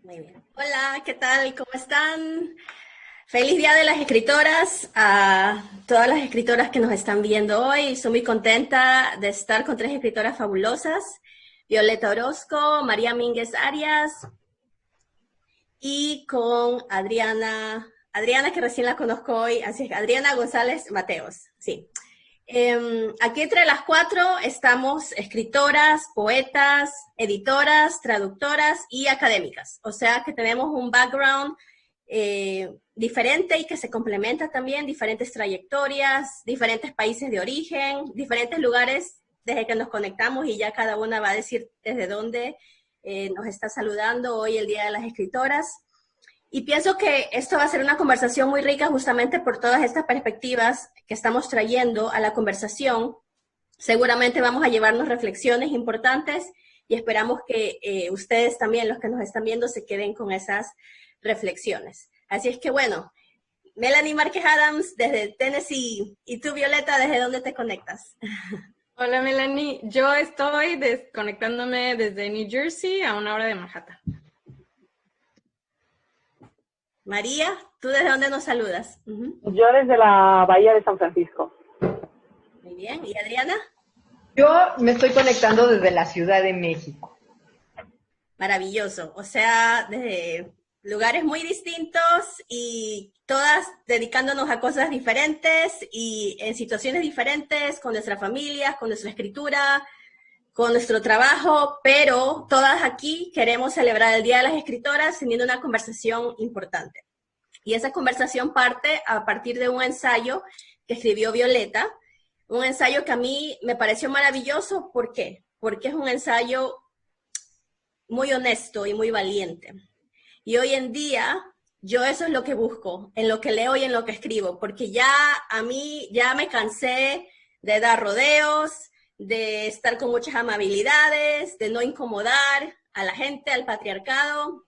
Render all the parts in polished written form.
Muy bien. Hola, ¿qué tal? ¿Cómo están? Feliz Día de las Escritoras a todas las escritoras que nos están viendo hoy. Estoy muy contenta de estar con tres escritoras fabulosas. Violeta Orozco, María Mínguez Arias y con Adriana que recién la conozco hoy, así es, Adriana González Mateos, sí. Aquí entre las cuatro estamos escritoras, poetas, editoras, traductoras y académicas. O sea que tenemos un background diferente y que se complementa también, diferentes trayectorias, diferentes países de origen, diferentes lugares desde que nos conectamos y ya cada una va a decir desde dónde nos está saludando hoy el Día de las Escritoras. Y pienso que esto va a ser una conversación muy rica justamente por todas estas perspectivas que estamos trayendo a la conversación. Seguramente vamos a llevarnos reflexiones importantes y esperamos que ustedes también, los que nos están viendo, se queden con esas reflexiones. Así es que bueno, Melanie Márquez Adams desde Tennessee y tú, Violeta, ¿desde dónde te conectas? Hola Melanie, yo estoy desconectándome desde New Jersey a 1 hora de Manhattan. María, ¿tú desde dónde nos saludas? Yo desde la Bahía de San Francisco. Muy bien, ¿y Adriana? Yo me estoy conectando desde la Ciudad de México. Maravilloso, o sea, desde lugares muy distintos y todas dedicándonos a cosas diferentes y en situaciones diferentes, con nuestras familias, con nuestra escritura, con nuestro trabajo, pero todas aquí queremos celebrar el Día de las Escritoras teniendo una conversación importante. Y esa conversación parte a partir de un ensayo que escribió Violeta, un ensayo que a mí me pareció maravilloso. ¿Por qué? Porque es un ensayo muy honesto y muy valiente. Y hoy en día, yo eso es lo que busco, en lo que leo y en lo que escribo, porque ya a mí, ya me cansé de dar rodeos, de estar con muchas amabilidades, de no incomodar a la gente, al patriarcado.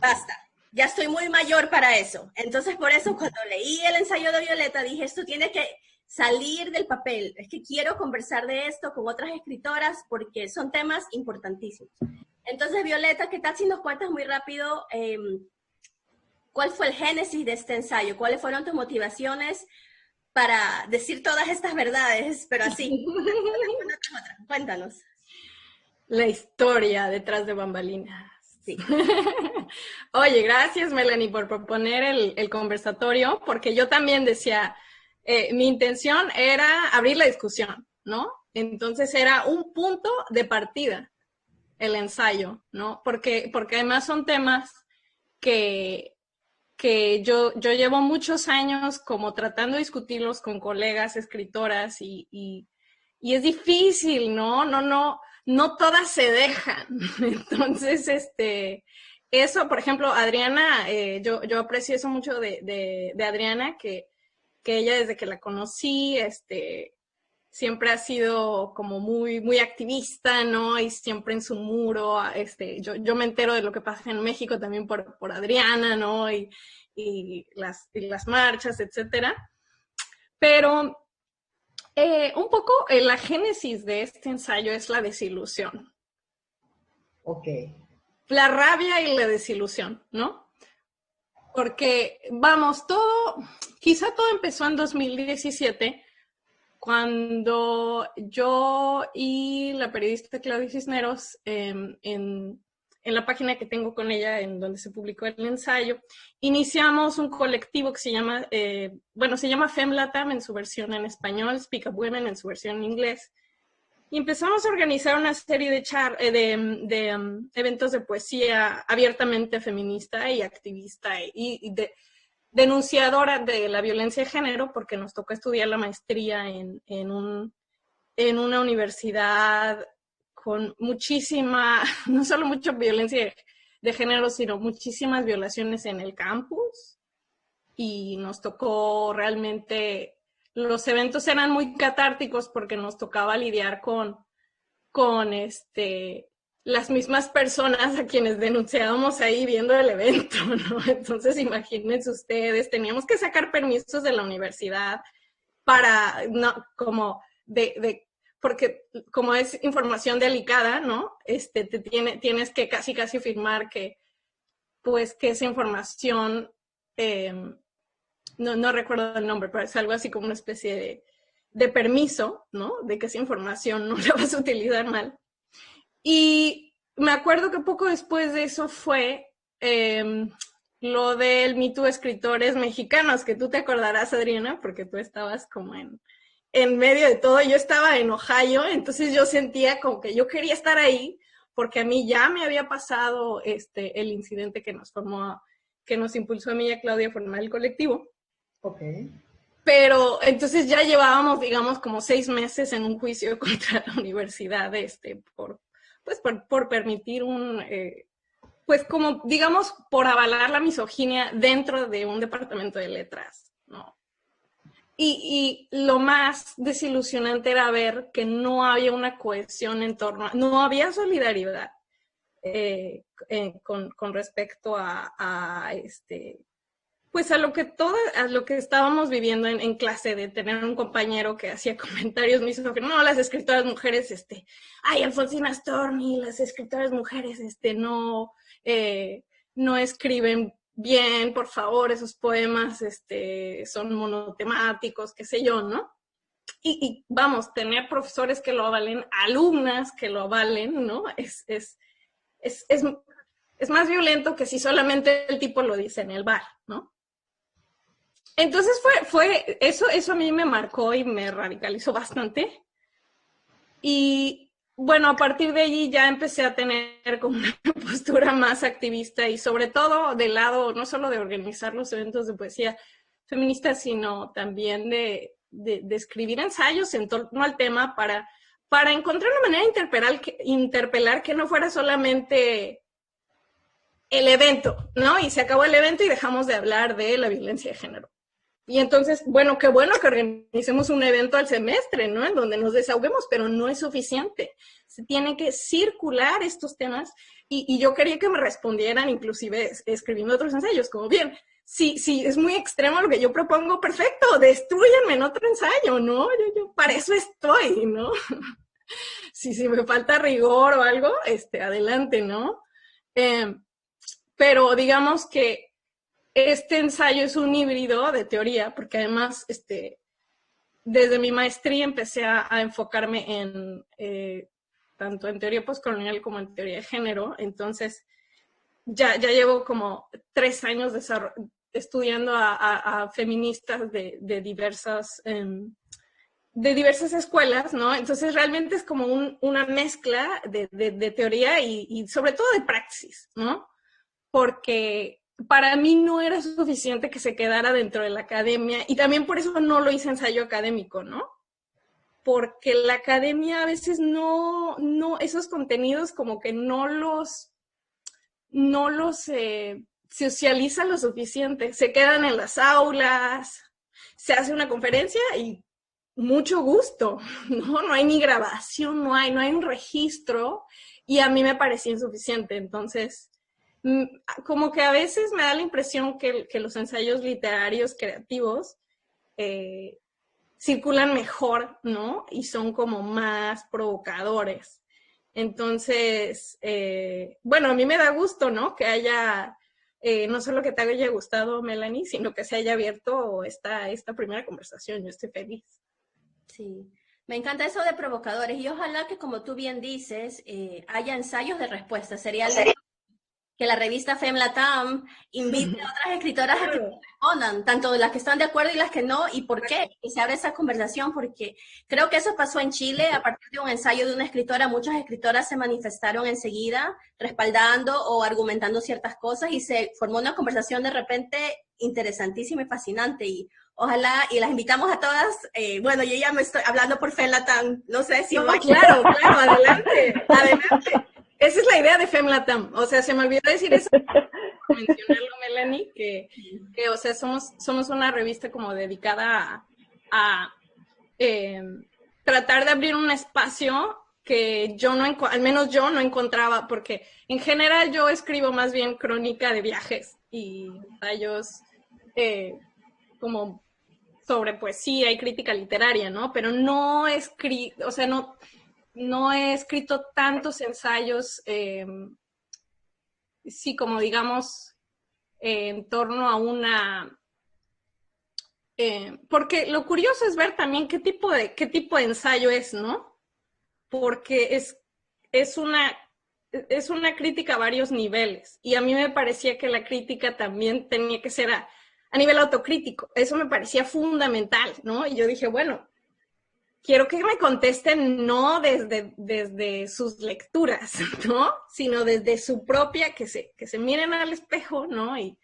Basta, ya estoy muy mayor para eso. Entonces, por eso, cuando leí el ensayo de Violeta, dije, esto tiene que salir del papel. Es que quiero conversar de esto con otras escritoras porque son temas importantísimos. Entonces, Violeta, ¿qué tal si nos cuentas muy rápido cuál fue el génesis de este ensayo? ¿Cuáles fueron tus motivaciones para decir todas estas verdades? Pero así, cuéntanos. La historia detrás de bambalinas. Sí. Oye, gracias Melanie por proponer el conversatorio, porque yo también decía, mi intención era abrir la discusión, ¿no? Entonces era un punto de partida el ensayo, ¿no? Porque además son temas que yo llevo muchos años como tratando de discutirlos con colegas escritoras y es difícil, ¿no? No todas se dejan. Entonces, eso, por ejemplo, Adriana, yo aprecio eso mucho de Adriana, que ella desde que la conocí, siempre ha sido como muy activista, ¿no? Y siempre en su muro, yo me entero de lo que pasa en México también por Adriana, ¿no? Y las marchas, etcétera. Pero un poco la génesis de este ensayo es la desilusión. Ok. La rabia y la desilusión, ¿no? Porque, vamos, quizá todo empezó en 2017, cuando yo y la periodista Claudia Cisneros, en la página que tengo con ella, en donde se publicó el ensayo, iniciamos un colectivo que se llama FemLatam en su versión en español, Speak Up Women en su versión en inglés, y empezamos a organizar una serie de eventos de poesía abiertamente feminista y activista y denunciadora de la violencia de género, porque nos tocó estudiar la maestría en una universidad con muchísima, no solo mucha violencia de género, sino muchísimas violaciones en el campus. Y nos tocó realmente, los eventos eran muy catárticos porque nos tocaba lidiar con las mismas personas a quienes denunciábamos ahí viendo el evento, ¿no? Entonces, imagínense ustedes, teníamos que sacar permisos de la universidad para, no, porque como es información delicada, ¿no? Tienes que casi firmar que pues que esa información, no recuerdo el nombre, pero es algo así como una especie de permiso, ¿no? De que esa información no la vas a utilizar mal. Y me acuerdo que poco después de eso fue lo del Me Too escritores mexicanos, que tú te acordarás, Adriana, porque tú estabas como en medio de todo. Yo estaba en Ohio, entonces yo sentía como que yo quería estar ahí, porque a mí ya me había pasado el incidente que nos impulsó a mí y a Claudia a formar el colectivo. Ok. Pero entonces ya llevábamos, digamos, como 6 meses en un juicio contra la universidad, por permitir pues como, digamos, por avalar la misoginia dentro de un departamento de letras, ¿no? Y lo más desilusionante era ver que no había una cohesión no había solidaridad con respecto pues a lo que estábamos viviendo en clase, de tener un compañero que hacía comentarios misóginos. No, las escritoras mujeres, Alfonsina Storni, las escritoras mujeres, no escriben bien, por favor, esos poemas, son monotemáticos, qué sé yo, ¿no? Y vamos, tener profesores que lo avalen, alumnas que lo avalen, ¿no? Es más violento que si solamente el tipo lo dice en el bar, ¿no? Entonces eso a mí me marcó y me radicalizó bastante. Y bueno, a partir de allí ya empecé a tener como una postura más activista y sobre todo del lado, no solo de organizar los eventos de poesía feminista, sino también de escribir ensayos en torno al tema para encontrar una manera de interpelar que no fuera solamente el evento, ¿no? Y se acabó el evento y dejamos de hablar de la violencia de género. Y entonces, bueno, qué bueno que organicemos un evento al semestre, ¿no? En donde nos desahoguemos, pero no es suficiente. Se tienen que circular estos temas y yo quería que me respondieran, inclusive escribiendo otros ensayos, como bien, si es muy extremo lo que yo propongo, perfecto, destrúyanme en otro ensayo, ¿no? Yo para eso estoy, ¿no? Si me falta rigor o algo, adelante, ¿no? Pero digamos que este ensayo es un híbrido de teoría, porque además, desde mi maestría empecé a enfocarme en tanto en teoría postcolonial como en teoría de género. Entonces, ya llevo como 3 años estudiando a feministas de diversas escuelas, ¿no? Entonces, realmente es como una mezcla de teoría y sobre todo de praxis, ¿no? Porque para mí no era suficiente que se quedara dentro de la academia y también por eso no lo hice ensayo académico, ¿no? Porque la academia a veces no esos contenidos como que no los socializan lo suficiente, se quedan en las aulas, se hace una conferencia y mucho gusto, ¿no? No hay ni grabación, no hay un registro y a mí me parecía insuficiente, entonces como que a veces me da la impresión que los ensayos literarios creativos circulan mejor, ¿no? Y son como más provocadores. Entonces, bueno, a mí me da gusto, ¿no? Que haya, no solo que te haya gustado, Melanie, sino que se haya abierto esta primera conversación. Yo estoy feliz. Sí, me encanta eso de provocadores y ojalá que, como tú bien dices, haya ensayos de respuesta. Sería lindo que la revista FemLatam invite a otras escritoras a que respondan, tanto las que están de acuerdo y las que no, y por qué, que se abre esa conversación, porque creo que eso pasó en Chile, a partir de un ensayo de una escritora, muchas escritoras se manifestaron enseguida, respaldando o argumentando ciertas cosas, y se formó una conversación de repente interesantísima y fascinante, y ojalá, y las invitamos a todas, bueno, yo ya me estoy hablando por FemLatam, no sé si... No, claro, adelante. Esa es la idea de FemLatam. O sea, se me olvidó decir eso, mencionarlo, Melanie, que o sea, somos una revista como dedicada a tratar de abrir un espacio que al menos yo no encontraba, porque en general yo escribo más bien crónica de viajes y ensayos como sobre poesía y crítica literaria, ¿no? Pero no he escrito tantos ensayos, sí, como digamos, en torno a una... porque lo curioso es ver también qué tipo de ensayo es, ¿no? Porque es una crítica a varios niveles, y a mí me parecía que la crítica también tenía que ser a nivel autocrítico. Eso me parecía fundamental, ¿no? Y yo dije, bueno, quiero que me contesten no desde sus lecturas, ¿no? Sino desde su propia, que se miren al espejo, ¿no? Y,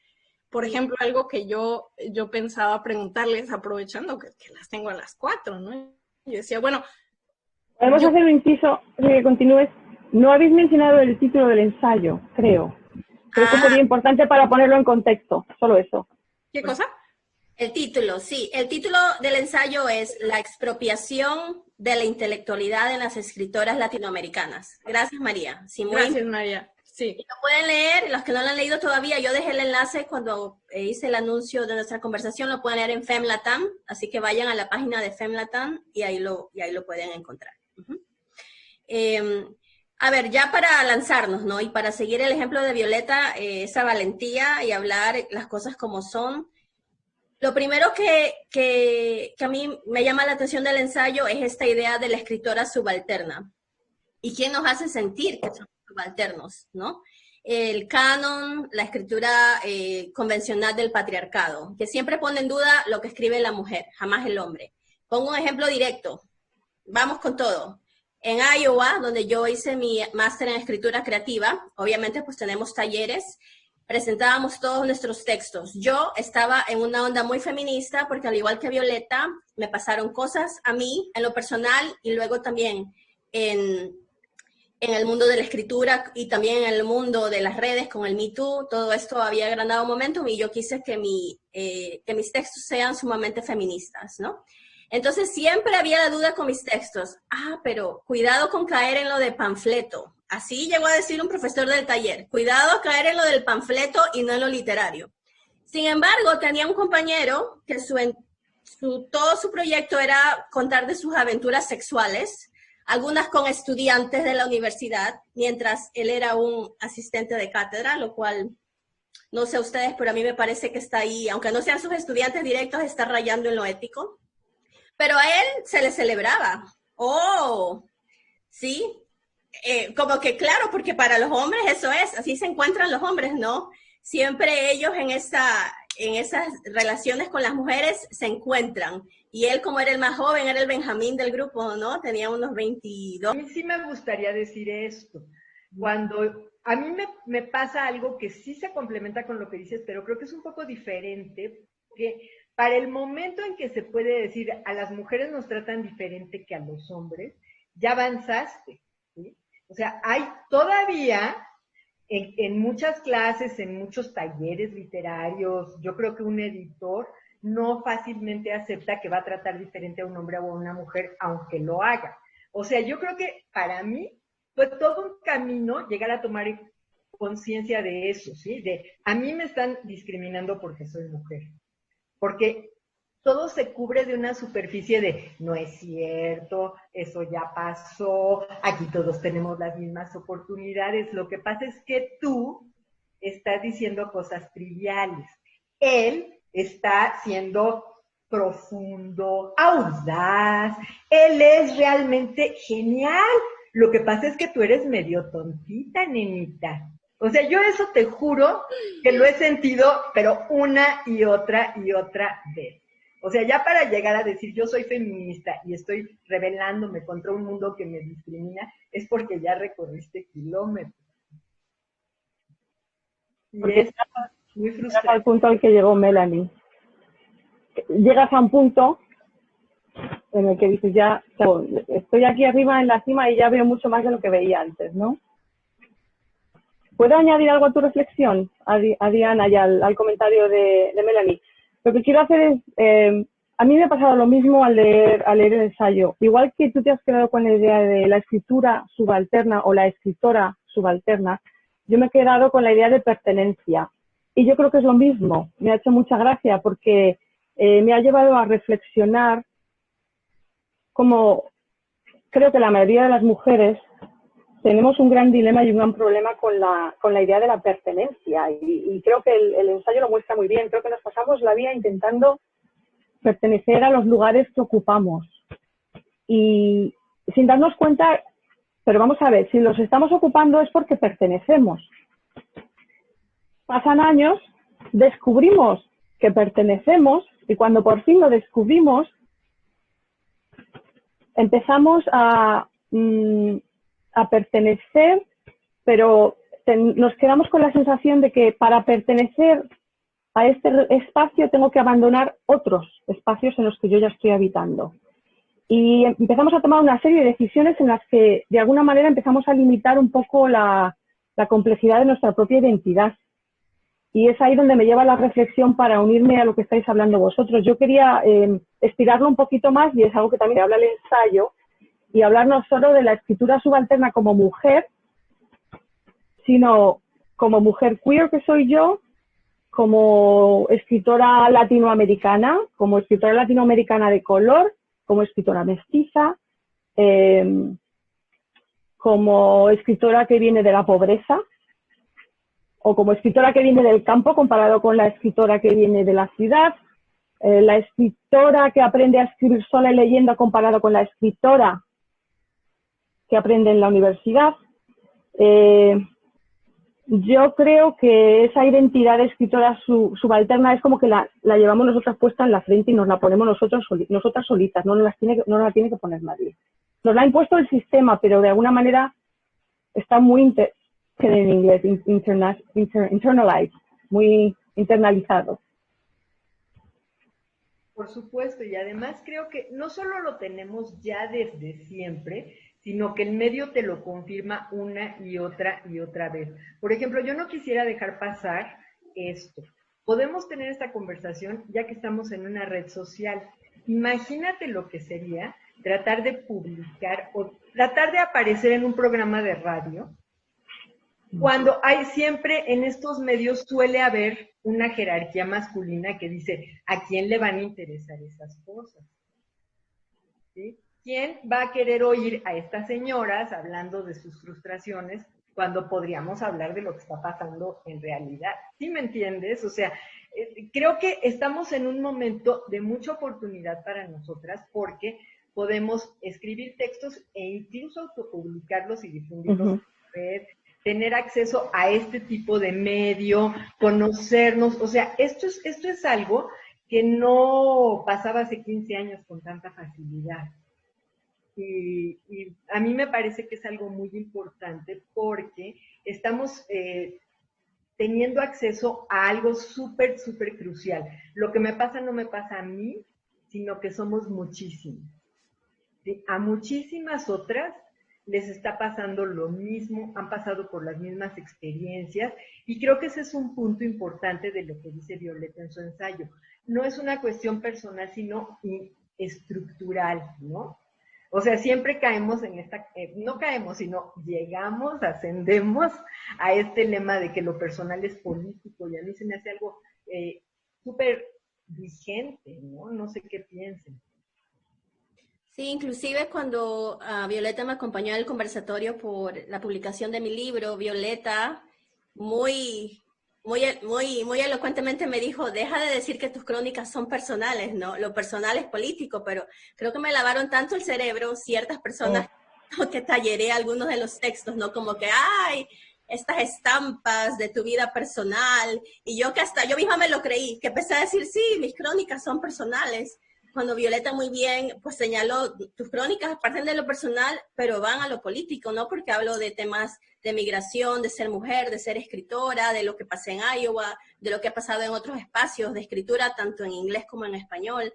por ejemplo, algo que yo pensaba preguntarles, aprovechando que las tengo a las 4, ¿no? Yo decía, bueno... Podemos hacer un inciso, que continúes. No habéis mencionado el título del ensayo, creo. Creo que sería importante para ponerlo en contexto, solo eso. ¿Qué cosa? El título, sí. El título del ensayo es La expropiación de la intelectualidad en las escritoras latinoamericanas. Gracias, María. Sí, Gracias, María. Sí. Lo pueden leer, los que no lo han leído todavía, yo dejé el enlace cuando hice el anuncio de nuestra conversación, lo pueden leer en FemLatam, así que vayan a la página de FemLatam y ahí lo pueden encontrar. A ver, ya para lanzarnos, ¿no? Y para seguir el ejemplo de Violeta, esa valentía y hablar las cosas como son. Lo primero que a mí me llama la atención del ensayo es esta idea de la escritora subalterna. ¿Y quién nos hace sentir que somos subalternos, no? El canon, la escritura convencional del patriarcado, que siempre pone en duda lo que escribe la mujer, jamás el hombre. Pongo un ejemplo directo. Vamos con todo. En Iowa, donde yo hice mi máster en escritura creativa, obviamente pues tenemos talleres, presentábamos todos nuestros textos. Yo estaba en una onda muy feminista porque al igual que Violeta, me pasaron cosas a mí en lo personal y luego también en el mundo de la escritura y también en el mundo de las redes con el Me Too. Todo esto había agrandado momentum y yo quise que mis textos sean sumamente feministas, ¿no? Entonces siempre había la duda con mis textos. Pero cuidado con caer en lo de panfleto. Así llegó a decir un profesor del taller. Cuidado a caer en lo del panfleto y no en lo literario. Sin embargo, tenía un compañero que todo su proyecto era contar de sus aventuras sexuales, algunas con estudiantes de la universidad, mientras él era un asistente de cátedra, lo cual, no sé ustedes, pero a mí me parece que está ahí, aunque no sean sus estudiantes directos, está rayando en lo ético. Pero a él se le celebraba. ¡Oh! ¿Sí? Como que claro, porque para los hombres eso es, así se encuentran los hombres, ¿no? Siempre ellos en esas relaciones con las mujeres se encuentran. Y él, como era el más joven, era el Benjamín del grupo, ¿no? Tenía unos 22. A mí sí me gustaría decir esto. Cuando a mí me pasa algo que sí se complementa con lo que dices, pero creo que es un poco diferente, porque para el momento en que se puede decir a las mujeres nos tratan diferente que a los hombres, ya avanzaste, ¿sí? O sea, hay todavía en muchas clases, en muchos talleres literarios, yo creo que un editor no fácilmente acepta que va a tratar diferente a un hombre o a una mujer, aunque lo haga. O sea, yo creo que para mí fue todo un camino llegar a tomar conciencia de eso, ¿sí? De, a mí me están discriminando porque soy mujer. Porque todo se cubre de una superficie de no es cierto, eso ya pasó, aquí todos tenemos las mismas oportunidades. Lo que pasa es que tú estás diciendo cosas triviales. Él está siendo profundo, audaz, él es realmente genial. Lo que pasa es que tú eres medio tontita, nenita. O sea, yo eso te juro que lo he sentido, pero una y otra vez. O sea, ya para llegar a decir yo soy feminista y estoy rebelándome contra un mundo que me discrimina, es porque ya recorriste kilómetros. Y porque es muy frustrante. Al punto al que llegó Melanie. Llegas a un punto en el que dices ya, estoy aquí arriba en la cima y ya veo mucho más de lo que veía antes, ¿no? ¿Puedo añadir algo a tu reflexión, a Diana y al comentario de Melanie? Lo que quiero hacer es, a mí me ha pasado lo mismo al leer el ensayo. Igual que tú te has quedado con la idea de la escritura subalterna o la escritora subalterna, yo me he quedado con la idea de pertenencia. Y yo creo que es lo mismo. Me ha hecho mucha gracia porque me ha llevado a reflexionar como creo que la mayoría de las mujeres tenemos un gran dilema y un gran problema con la idea de la pertenencia. Y creo que el ensayo lo muestra muy bien. Creo que nos pasamos la vida intentando pertenecer a los lugares que ocupamos. Y sin darnos cuenta, pero vamos a ver, si los estamos ocupando es porque pertenecemos. Pasan años, descubrimos que pertenecemos y cuando por fin lo descubrimos, empezamos a pertenecer, pero nos quedamos con la sensación de que para pertenecer a este espacio tengo que abandonar otros espacios en los que yo ya estoy habitando. Y empezamos a tomar una serie de decisiones en las que de alguna manera empezamos a limitar un poco la complejidad de nuestra propia identidad. Y es ahí donde me lleva la reflexión para unirme a lo que estáis hablando vosotros. Yo quería estirarlo un poquito más, y es algo que también habla el ensayo, y hablar no solo de la escritura subalterna como mujer, sino como mujer queer que soy yo, como escritora latinoamericana de color, como escritora mestiza, como escritora que viene de la pobreza, o como escritora que viene del campo comparado con la escritora que viene de la ciudad, la escritora que aprende a escribir sola y leyendo comparado con la escritora que aprende en la universidad. Yo creo que esa identidad de escritora subalterna es como que la llevamos nosotras puesta en la frente y nos la ponemos nosotras solitas, no nos la tiene que poner nadie. Nos la ha impuesto el sistema, pero de alguna manera está muy, en inglés, internalized, muy internalizado. Por supuesto, y además creo que no solo lo tenemos ya desde siempre, sino que el medio te lo confirma una y otra vez. Por ejemplo, yo no quisiera dejar pasar esto. Podemos tener esta conversación ya que estamos en una red social. Imagínate lo que sería tratar de publicar o tratar de aparecer en un programa de radio, cuando hay siempre en estos medios suele haber una jerarquía masculina que dice, ¿a quién le van a interesar esas cosas? ¿Sí? ¿Quién va a querer oír a estas señoras hablando de sus frustraciones cuando podríamos hablar de lo que está pasando en realidad? ¿Sí me entiendes? O sea, creo que estamos en un momento de mucha oportunidad para nosotras porque podemos escribir textos e incluso autopublicarlos y difundirlos en red, tener acceso a este tipo de medio, conocernos. O sea, esto es algo que no pasaba hace 15 años con tanta facilidad. Y a mí me parece que es algo muy importante porque estamos teniendo acceso a algo súper, súper crucial. Lo que me pasa no me pasa a mí, sino que somos muchísimos. ¿Sí? A muchísimas otras les está pasando lo mismo, han pasado por las mismas experiencias y creo que ese es un punto importante de lo que dice Violeta en su ensayo. No es una cuestión personal, sino estructural, ¿no? O sea, siempre caemos en esta, no caemos, sino llegamos, ascendemos a este lema de que lo personal es político y a mí se me hace algo súper vigente, ¿no? No sé qué piensen. Sí, inclusive cuando Violeta me acompañó en el conversatorio por la publicación de mi libro, Violeta muy elocuentemente me dijo, deja de decir que tus crónicas son personales, ¿no? Lo personal es político, pero creo que me lavaron tanto el cerebro ciertas personas que talleré algunos de los textos, ¿no? Como que, ay, estas estampas de tu vida personal, y yo que hasta yo misma me lo creí, que empecé a decir, sí, mis crónicas son personales, cuando Violeta muy bien pues señaló, tus crónicas parten de lo personal, pero van a lo político, ¿no? Porque hablo de temas de migración, de ser mujer, de ser escritora, de lo que pasé en Iowa, de lo que ha pasado en otros espacios de escritura, tanto en inglés como en español.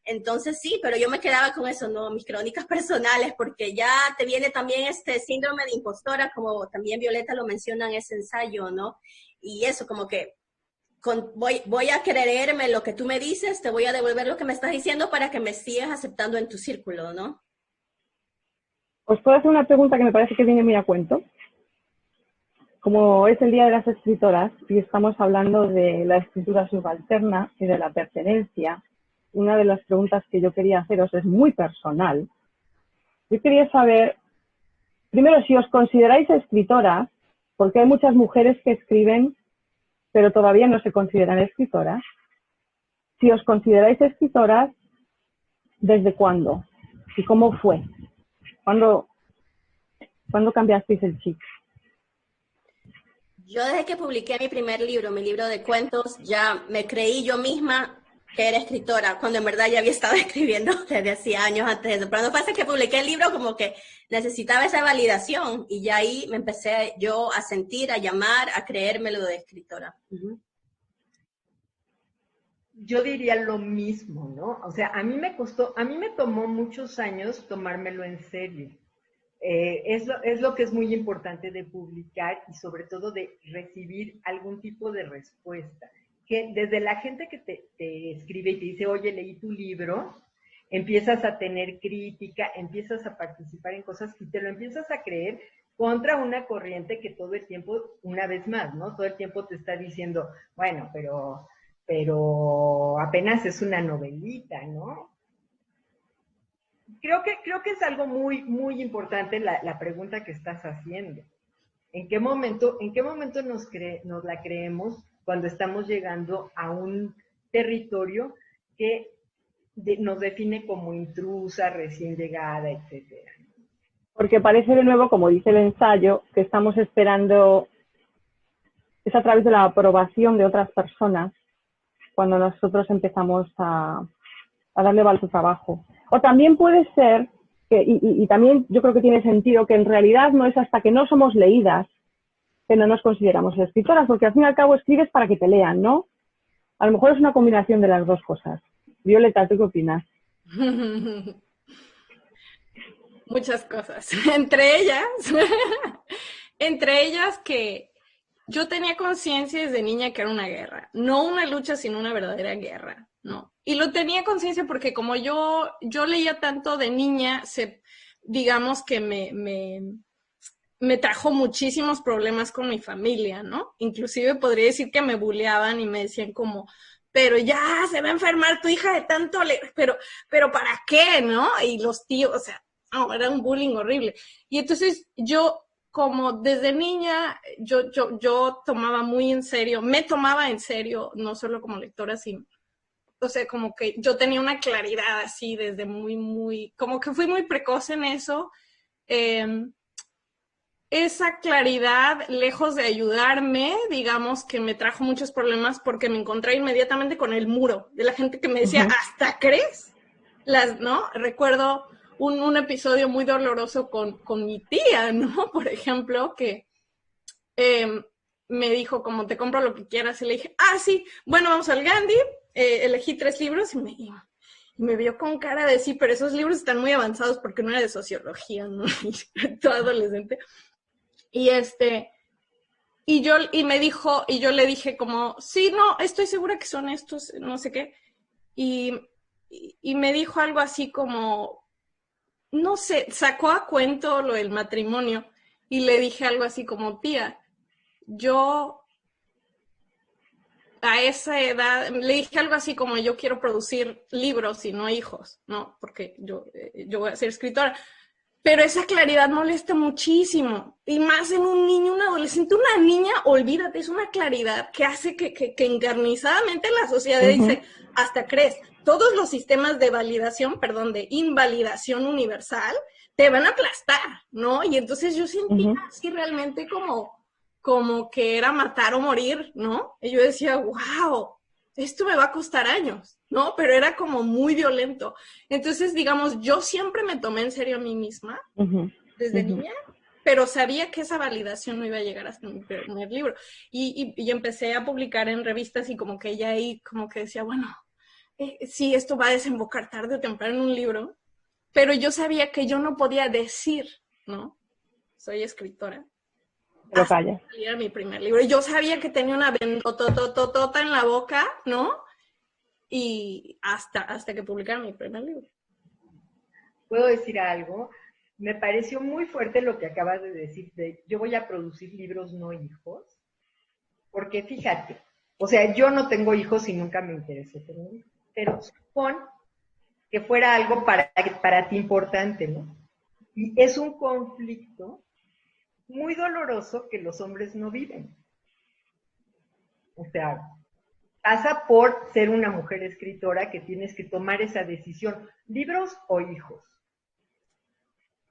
Entonces sí, pero yo me quedaba con eso, ¿no? Mis crónicas personales, porque ya te viene también este síndrome de impostora, como también Violeta lo menciona en ese ensayo, ¿no? Y eso, como que voy a creerme lo que tú me dices, te voy a devolver lo que me estás diciendo para que me sigas aceptando en tu círculo, ¿no? ¿Os puedo hacer una pregunta que me parece que viene muy a cuento? Como es el Día de las Escritoras y estamos hablando de la escritura subalterna y de la pertenencia, una de las preguntas que yo quería haceros es muy personal. Yo quería saber primero, si os consideráis escritoras, porque hay muchas mujeres que escriben, pero todavía no se consideran escritoras. Si os consideráis escritoras, ¿desde cuándo? ¿Y cómo fue? ¿Cuándo cambiasteis el chip? Yo desde que publiqué mi primer libro, mi libro de cuentos, ya me creí yo misma que era escritora, cuando en verdad ya había estado escribiendo desde hacía años antes de eso. Pero no pasa que publiqué el libro como que necesitaba esa validación y ya ahí me empecé yo a sentir, a llamar, a creérmelo de escritora. Uh-huh. Yo diría lo mismo, ¿no? O sea, a mí me tomó muchos años tomármelo en serio. Es lo que es muy importante de publicar y sobre todo de recibir algún tipo de respuesta. Que desde la gente que te escribe y te dice, oye, leí tu libro, empiezas a tener crítica, empiezas a participar en cosas y te lo empiezas a creer contra una corriente que todo el tiempo, una vez más, ¿no? Todo el tiempo te está diciendo, bueno, pero apenas es una novelita, ¿no? Creo que es algo muy, muy importante la pregunta que estás haciendo. ¿En qué momento nos la creemos cuando estamos llegando a un territorio que nos define como intrusa, recién llegada, etcétera? Porque parece de nuevo, como dice el ensayo, que estamos esperando, es a través de la aprobación de otras personas cuando nosotros empezamos a darle valor a su trabajo. O también puede ser, y también yo creo que tiene sentido, que en realidad no es hasta que no somos leídas que no nos consideramos escritoras, porque al fin y al cabo escribes para que te lean, ¿no? A lo mejor es una combinación de las dos cosas. Violeta, ¿tú qué opinas? Muchas cosas. Entre ellas que yo tenía conciencia desde niña que era una guerra. No una lucha, sino una verdadera guerra, ¿no? Y lo tenía conciencia porque como yo leía tanto de niña, digamos que me trajo muchísimos problemas con mi familia, ¿no? Inclusive podría decir que me bulleaban y me decían como, pero ya se va a enfermar tu hija de tanto leer, pero ¿para qué, no? Y los tíos, o sea, no, era un bullying horrible. Y entonces yo, como desde niña, yo tomaba muy en serio, me tomaba en serio, no solo como lectora, sino, o sea, como que yo tenía una claridad así desde muy, como que fui muy precoz en eso. Esa claridad, lejos de ayudarme, digamos que me trajo muchos problemas porque me encontré inmediatamente con el muro de la gente que me decía, ¿hasta crees? ¿No? Recuerdo un episodio muy doloroso con mi tía, ¿no? Por ejemplo, que me dijo, como te compro lo que quieras, y le dije, sí, bueno, vamos al Gandhi, elegí 3 libros y me vio con cara de sí, pero esos libros están muy avanzados porque no era de sociología, ¿no? Todo adolescente. Y me dijo, y yo le dije como, sí, no, estoy segura que son estos, no sé qué. Y me dijo algo así como, no sé, sacó a cuento lo del matrimonio y le dije algo así como, tía, yo a esa edad, le dije algo así como, yo quiero producir libros y no hijos, ¿no? Porque yo voy a ser escritora. Pero esa claridad molesta muchísimo, y más en un niño, un adolescente. Una niña, olvídate, es una claridad que hace que encarnizadamente la sociedad dice, hasta crees, todos los sistemas de validación, de invalidación universal, te van a aplastar, ¿no? Y entonces yo sentía así realmente como que era matar o morir, ¿no? Y yo decía, wow, esto me va a costar años, ¿no? Pero era como muy violento. Entonces, digamos, yo siempre me tomé en serio a mí misma, desde niña, pero sabía que esa validación no iba a llegar hasta mi primer libro. Y empecé a publicar en revistas y como que ya ahí como que decía, bueno, sí, esto va a desembocar tarde o temprano en un libro, pero yo sabía que yo no podía decir, ¿no? Soy escritora. Lo callas. Era mi primer libro. Y yo sabía que tenía una vendotototota en la boca, ¿no? Y hasta que publicara mi primer libro. ¿Puedo decir algo? Me pareció muy fuerte lo que acabas de decir, yo voy a producir libros, no hijos, porque fíjate, o sea, yo no tengo hijos y nunca me interesé tener hijos, pero supón que fuera algo para ti importante, ¿no? Y es un conflicto muy doloroso que los hombres no viven. O sea, pasa por ser una mujer escritora que tienes que tomar esa decisión, libros o hijos.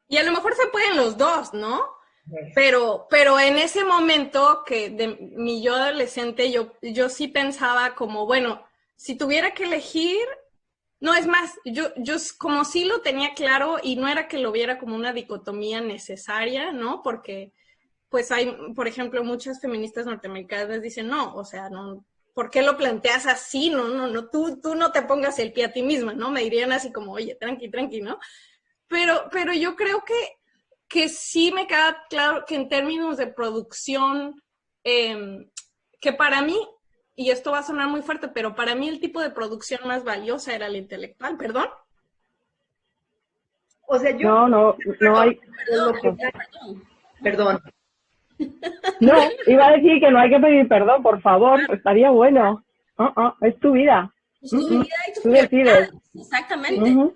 Y a lo mejor se pueden los dos, ¿no? Yes. Pero en ese momento que de mi yo adolescente, yo sí pensaba como, bueno, si tuviera que elegir, no, es más, yo como sí lo tenía claro y no era que lo viera como una dicotomía necesaria, ¿no? Porque pues hay, por ejemplo, muchas feministas norteamericanas dicen, no, o sea, no, ¿por qué lo planteas así? No, tú no te pongas el pie a ti misma, ¿no? Me dirían así como, oye, tranqui, ¿no? Pero yo creo que sí me queda claro que en términos de producción, que para mí, y esto va a sonar muy fuerte, pero para mí el tipo de producción más valiosa era la intelectual, ¿perdón? O sea, yo... No hay... Perdón. No, iba a decir que no hay que pedir perdón, por favor, estaría bueno. Es tu vida. Es tu vida y tus Tú decides. Exactamente.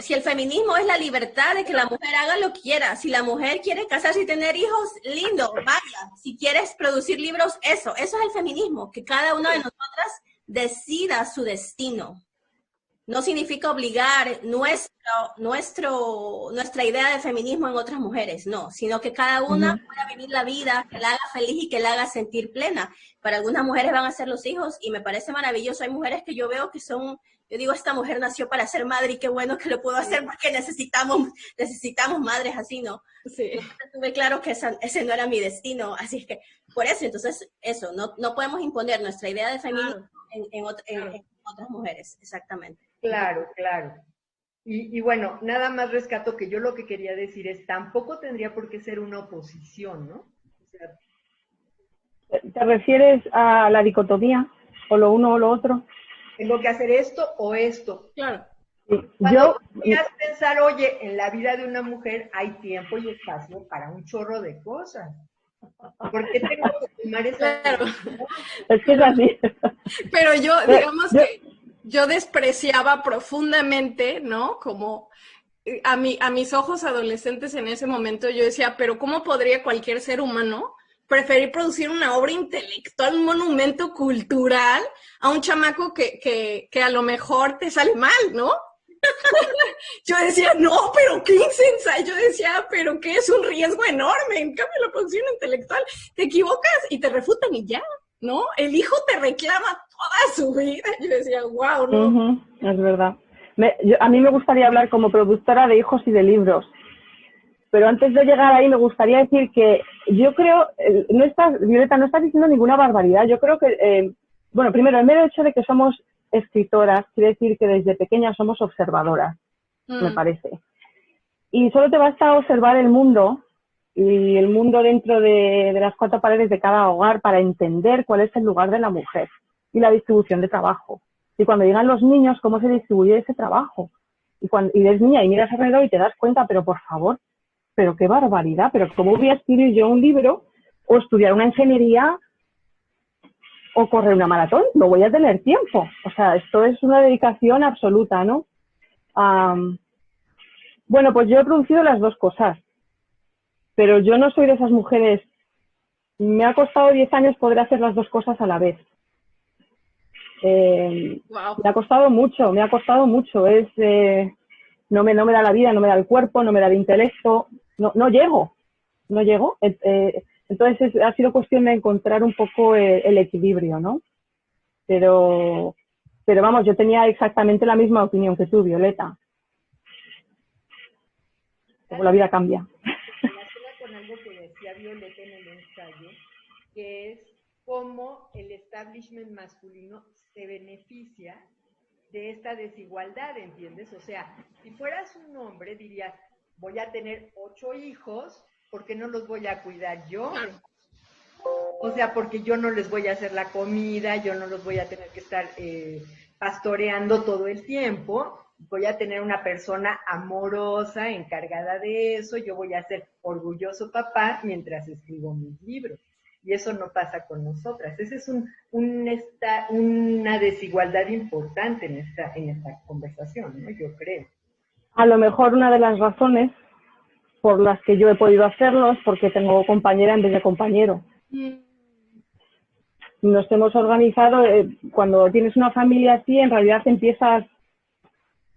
Si el feminismo es la libertad de que la mujer haga lo que quiera, si la mujer quiere casarse y tener hijos, lindo, vaya. Si quieres producir libros, eso es el feminismo, que cada una de nosotras decida su destino. No significa obligar nuestra idea de feminismo en otras mujeres, no, sino que cada una pueda vivir la vida, que la haga feliz y que la haga sentir plena. Para algunas mujeres van a ser los hijos y me parece maravilloso. Hay mujeres que yo veo que son, yo digo, esta mujer nació para ser madre y qué bueno que lo puedo hacer porque necesitamos madres así, ¿no? Sí. Yo tuve claro que ese no era mi destino, así es que por eso, entonces, eso, no podemos imponer nuestra idea de feminismo en otras mujeres, exactamente. Claro. Y bueno, nada más rescato que yo lo que quería decir es, tampoco tendría por qué ser una oposición, ¿no? O sea, ¿te refieres a la dicotomía? ¿O lo uno o lo otro? tengo que hacer esto o esto. Claro. Cuando podrías pensar, oye, en la vida de una mujer hay tiempo y espacio para un chorro de cosas. ¿Por qué tengo que tomar esa decisión? Es que es así. Pero digamos que yo despreciaba profundamente, ¿no? Como a mis ojos adolescentes en ese momento yo decía, pero ¿cómo podría cualquier ser humano preferir producir una obra intelectual, un monumento cultural, a un chamaco que a lo mejor te sale mal, ¿no? Yo decía, no, pero qué insensato. Yo decía, pero que es un riesgo enorme. En cambio, la producción intelectual, te equivocas y te refutan y ya, ¿no? El hijo te reclama toda su vida. Yo decía, wow, ¿no? Es verdad. A mí me gustaría hablar como productora de hijos y de libros. Pero antes de llegar ahí me gustaría decir que yo creo, Violeta, no estás diciendo ninguna barbaridad. Yo creo que, bueno, primero, el mero hecho de que somos escritoras quiere decir que desde pequeñas somos observadoras, me parece. Y solo te basta observar el mundo y el mundo dentro de las cuatro paredes de cada hogar para entender cuál es el lugar de la mujer y la distribución de trabajo. Y cuando llegan los niños, cómo se distribuye ese trabajo. Y eres niña y miras alrededor y te das cuenta, pero por favor, pero qué barbaridad, pero ¿cómo voy a escribir yo un libro o estudiar una ingeniería o correr una maratón? No voy a tener tiempo. O sea, esto es una dedicación absoluta, ¿no? Bueno, pues yo he producido las dos cosas, pero yo no soy de esas mujeres. Me ha costado 10 años poder hacer las dos cosas a la vez. Wow. Me ha costado mucho. No me da la vida, no me da el cuerpo, no me da el intelecto. No llego. Entonces ha sido cuestión de encontrar un poco el equilibrio, ¿no? Pero vamos, yo tenía exactamente la misma opinión que tú, Violeta. Luego la vida cambia. Relaciona con algo que decía Violeta en el ensayo, que es cómo el establishment masculino se beneficia de esta desigualdad, ¿entiendes? O sea, si fueras un hombre dirías, voy a tener 8 hijos, ¿por qué no los voy a cuidar yo? O sea, porque yo no les voy a hacer la comida, yo no los voy a tener que estar pastoreando todo el tiempo, voy a tener una persona amorosa, encargada de eso, yo voy a ser orgulloso papá mientras escribo mis libros. Y eso no pasa con nosotras. Esa es una desigualdad importante en esta conversación, ¿no? Yo creo. A lo mejor una de las razones por las que yo he podido hacerlo es porque tengo compañera en vez de compañero. Nos hemos organizado, cuando tienes una familia así, en realidad empiezas,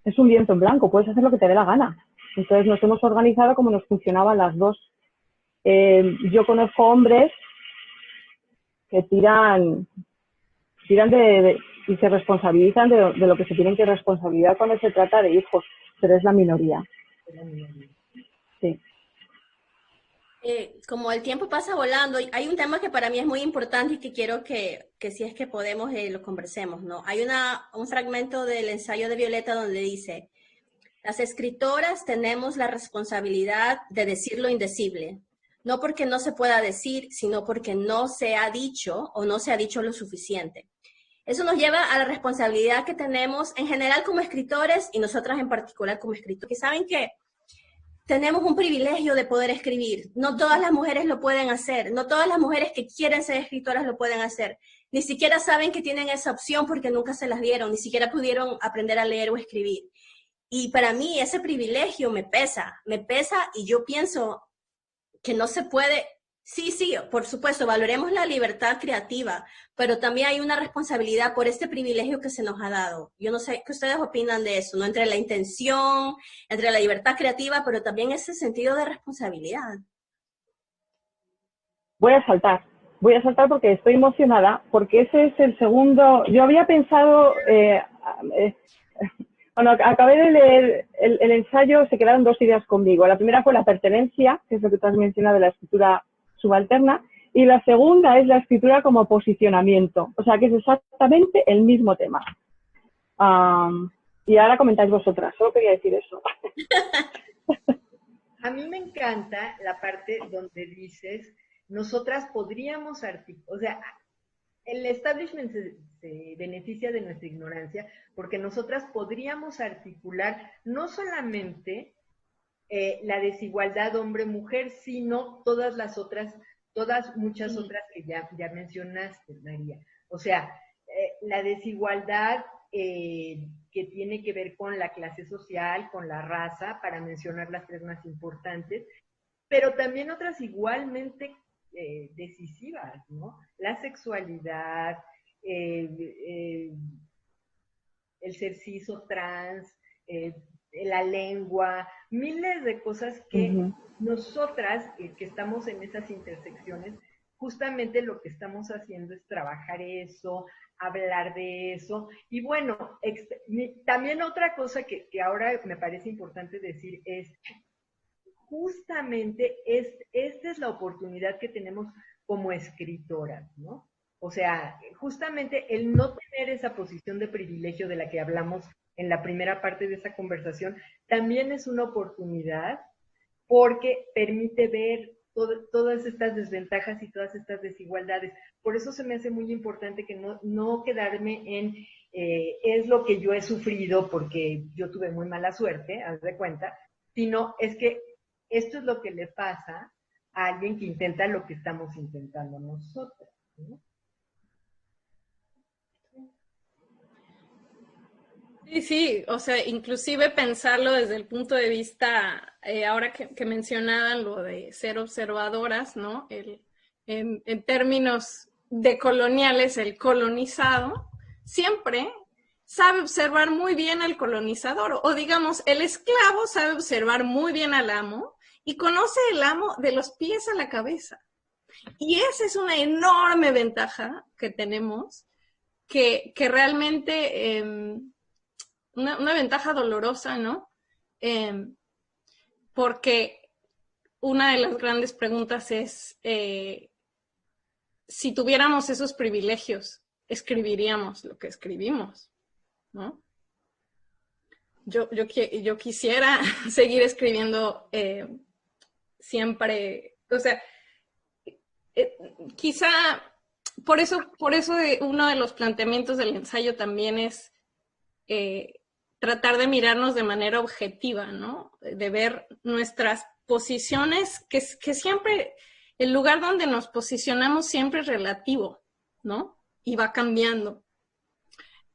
es un lienzo en blanco, puedes hacer lo que te dé la gana. Entonces nos hemos organizado como nos funcionaban las dos. Yo conozco hombres que tiran y se responsabilizan de lo que se tienen que responsabilizar cuando se trata de hijos, pero es la minoría. Sí. Como el tiempo pasa volando, hay un tema que para mí es muy importante y que quiero que si es que podemos lo conversemos, ¿no? Hay un fragmento del ensayo de Violeta donde dice, las escritoras tenemos la responsabilidad de decir lo indecible, no porque no se pueda decir, sino porque no se ha dicho o no se ha dicho lo suficiente. Eso nos lleva a la responsabilidad que tenemos en general como escritores y nosotras en particular como escritores, que saben que tenemos un privilegio de poder escribir. No todas las mujeres lo pueden hacer. No todas las mujeres que quieren ser escritoras lo pueden hacer. Ni siquiera saben que tienen esa opción porque nunca se las dieron. Ni siquiera pudieron aprender a leer o escribir. Y para mí ese privilegio me pesa y yo pienso que no se puede. Sí, por supuesto, valoremos la libertad creativa, pero también hay una responsabilidad por este privilegio que se nos ha dado. Yo no sé qué ustedes opinan de eso, ¿no? Entre la intención, entre la libertad creativa, pero también ese sentido de responsabilidad. Voy a saltar porque estoy emocionada, porque ese es el segundo. Yo había pensado, cuando acabé de leer el ensayo, se quedaron dos ideas conmigo. La primera fue la pertenencia, que es lo que tú has mencionado de la escritura subalterna, y la segunda es la escritura como posicionamiento, o sea que es exactamente el mismo tema. Y ahora comentáis vosotras, solo quería decir eso. A mí me encanta la parte donde dices, nosotras podríamos o sea, el establishment se beneficia de nuestra ignorancia porque nosotras podríamos articular no solamente la desigualdad hombre-mujer, sino muchas otras que ya mencionaste, María. O sea, la desigualdad que tiene que ver con la clase social, con la raza, para mencionar las tres más importantes, pero también otras igualmente decisivas, ¿no? La sexualidad, el ser cis o trans, la lengua, miles de cosas que nosotras, que estamos en esas intersecciones, justamente lo que estamos haciendo es trabajar eso, hablar de eso. Y bueno, también otra cosa que ahora me parece importante decir es, justamente esta es la oportunidad que tenemos como escritoras, ¿no? O sea, justamente el no tener esa posición de privilegio de la que hablamos en la primera parte de esa conversación, también es una oportunidad porque permite ver todas estas desventajas y todas estas desigualdades. Por eso se me hace muy importante que no quedarme en es lo que yo he sufrido porque yo tuve muy mala suerte, haz de cuenta, sino es que esto es lo que le pasa a alguien que intenta lo que estamos intentando nosotros, ¿no? Sí, o sea, inclusive pensarlo desde el punto de vista, ahora que mencionaban lo de ser observadoras, ¿no? En términos decoloniales, el colonizado siempre sabe observar muy bien al colonizador, o digamos, el esclavo sabe observar muy bien al amo y conoce el amo de los pies a la cabeza. Y esa es una enorme ventaja que tenemos, que realmente... Una ventaja dolorosa, ¿no? Porque una de las grandes preguntas es, si tuviéramos esos privilegios, escribiríamos lo que escribimos, ¿no? Yo quisiera seguir escribiendo siempre, o sea, quizá por eso uno de los planteamientos del ensayo también es tratar de mirarnos de manera objetiva, ¿no? De ver nuestras posiciones, que siempre, el lugar donde nos posicionamos siempre es relativo, ¿no? Y va cambiando.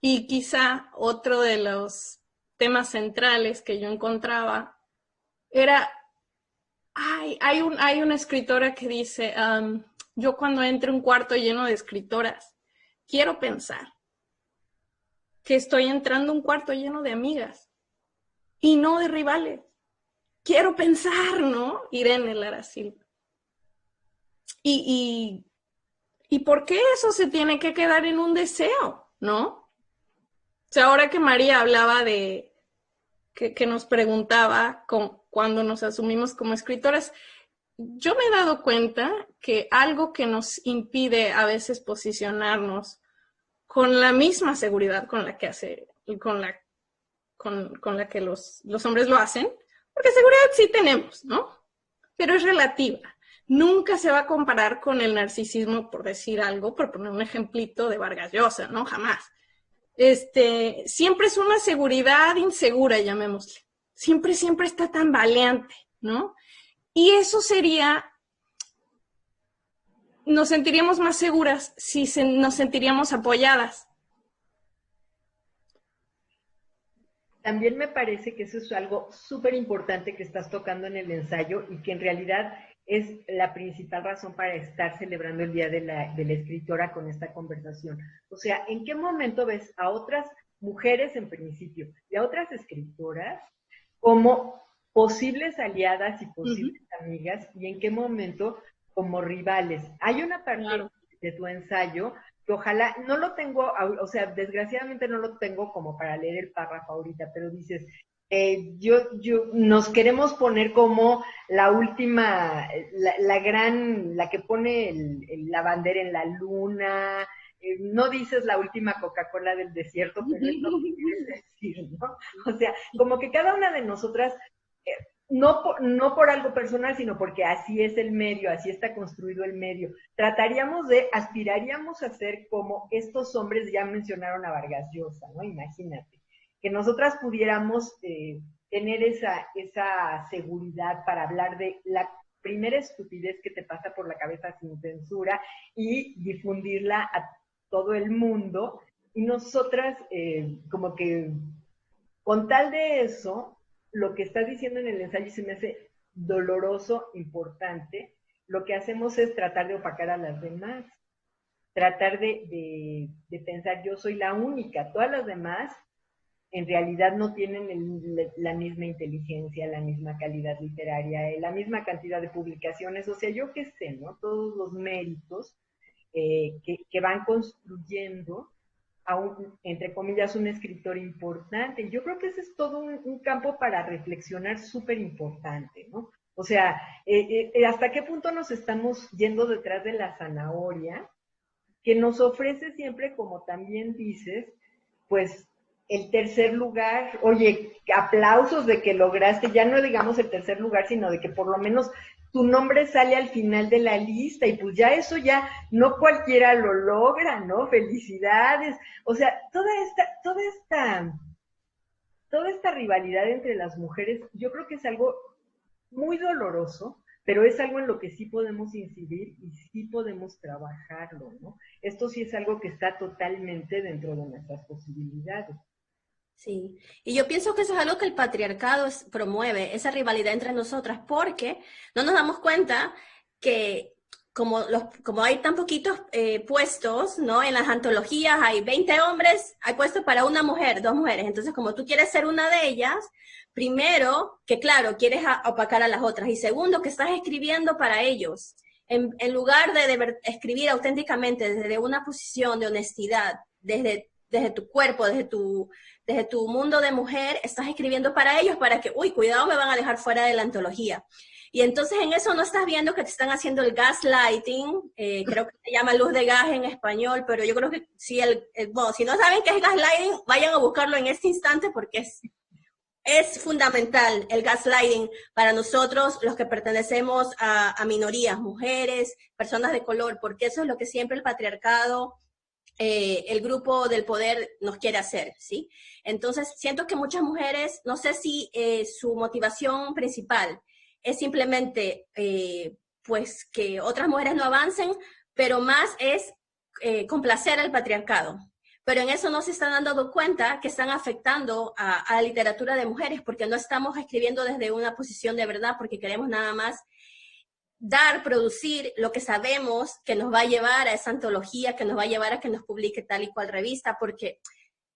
Y quizá otro de los temas centrales que yo encontraba era Hay una escritora que dice, yo cuando entro a un cuarto lleno de escritoras, quiero pensar que estoy entrando a un cuarto lleno de amigas y no de rivales. Quiero pensar, ¿no? Irene Lara Silva. ¿Y por qué eso se tiene que quedar en un deseo, no? O sea, ahora que María hablaba de, que nos preguntaba cuando nos asumimos como escritoras, yo me he dado cuenta que algo que nos impide a veces posicionarnos con la misma seguridad con la que con la que los hombres lo hacen, porque seguridad sí tenemos, ¿no? Pero es relativa. Nunca se va a comparar con el narcisismo, por decir algo, por poner un ejemplito de Vargas Llosa, ¿no? Jamás. Siempre es una seguridad insegura, llamémosle. Siempre está tambaleante, ¿no? Y eso sería, nos sentiríamos más seguras si nos sentiríamos apoyadas. También me parece que eso es algo súper importante que estás tocando en el ensayo y que en realidad es la principal razón para estar celebrando el Día de la Escritora con esta conversación. O sea, ¿en qué momento ves a otras mujeres en principio y a otras escritoras como posibles aliadas y posibles amigas, y en qué momento como rivales? Hay una parte de tu ensayo que ojalá, no lo tengo, o sea, desgraciadamente no lo tengo como para leer el párrafo ahorita, pero dices, nos queremos poner como la última, la que pone la bandera en la luna. No dices la última Coca-Cola del desierto, pero es lo que quieres decir, ¿no? O sea, como que cada una de nosotras, no por algo personal, sino porque así es el medio, así está construido el medio, aspiraríamos a ser como estos hombres. Ya mencionaron a Vargas Llosa, ¿no? Imagínate, que nosotras pudiéramos tener esa seguridad para hablar de la primera estupidez que te pasa por la cabeza sin censura y difundirla a todo el mundo, y nosotras como que con tal de eso, lo que estás diciendo en el ensayo se me hace doloroso, importante. Lo que hacemos es tratar de opacar a las demás, tratar de pensar yo soy la única, todas las demás en realidad no tienen la misma inteligencia, la misma calidad literaria, la misma cantidad de publicaciones, o sea, yo qué sé, ¿no? Todos los méritos que van construyendo a entre comillas, un escritor importante. Yo creo que ese es todo un campo para reflexionar súper importante, ¿no? O sea, ¿hasta qué punto nos estamos yendo detrás de la zanahoria que nos ofrece siempre, como también dices, pues el tercer lugar? Oye, aplausos de que lograste, ya no digamos el tercer lugar, sino de que por lo menos tu nombre sale al final de la lista, y pues ya eso ya no cualquiera lo logra, ¿no? Felicidades. O sea, toda esta rivalidad entre las mujeres, yo creo que es algo muy doloroso, pero es algo en lo que sí podemos incidir y sí podemos trabajarlo, ¿no? Esto sí es algo que está totalmente dentro de nuestras posibilidades. Sí, y yo pienso que eso es algo que el patriarcado promueve, esa rivalidad entre nosotras, porque no nos damos cuenta que como hay tan poquitos puestos, ¿no? En las antologías hay 20 hombres, hay puestos para una mujer, 2 mujeres. Entonces, como tú quieres ser una de ellas, primero, que claro, quieres opacar a las otras, y segundo, que estás escribiendo para ellos. En lugar de escribir auténticamente desde una posición de honestidad, desde tu cuerpo, desde tu mundo de mujer, estás escribiendo para ellos, para que, cuidado, me van a dejar fuera de la antología. Y entonces en eso no estás viendo que te están haciendo el gaslighting, creo que se llama luz de gas en español, pero yo creo que sí, bueno, si no saben qué es gaslighting, vayan a buscarlo en este instante, porque es fundamental el gaslighting para nosotros, los que pertenecemos a minorías, mujeres, personas de color, porque eso es lo que siempre el patriarcado, el grupo del poder nos quiere hacer, ¿sí? Entonces, siento que muchas mujeres, no sé si su motivación principal es simplemente, pues, que otras mujeres no avancen, pero más es complacer al patriarcado. pero en eso no se están dando cuenta que están afectando a la literatura de mujeres, porque no estamos escribiendo desde una posición de verdad, porque queremos nada más producir lo que sabemos que nos va a llevar a esa antología, que nos va a llevar a que nos publique tal y cual revista, porque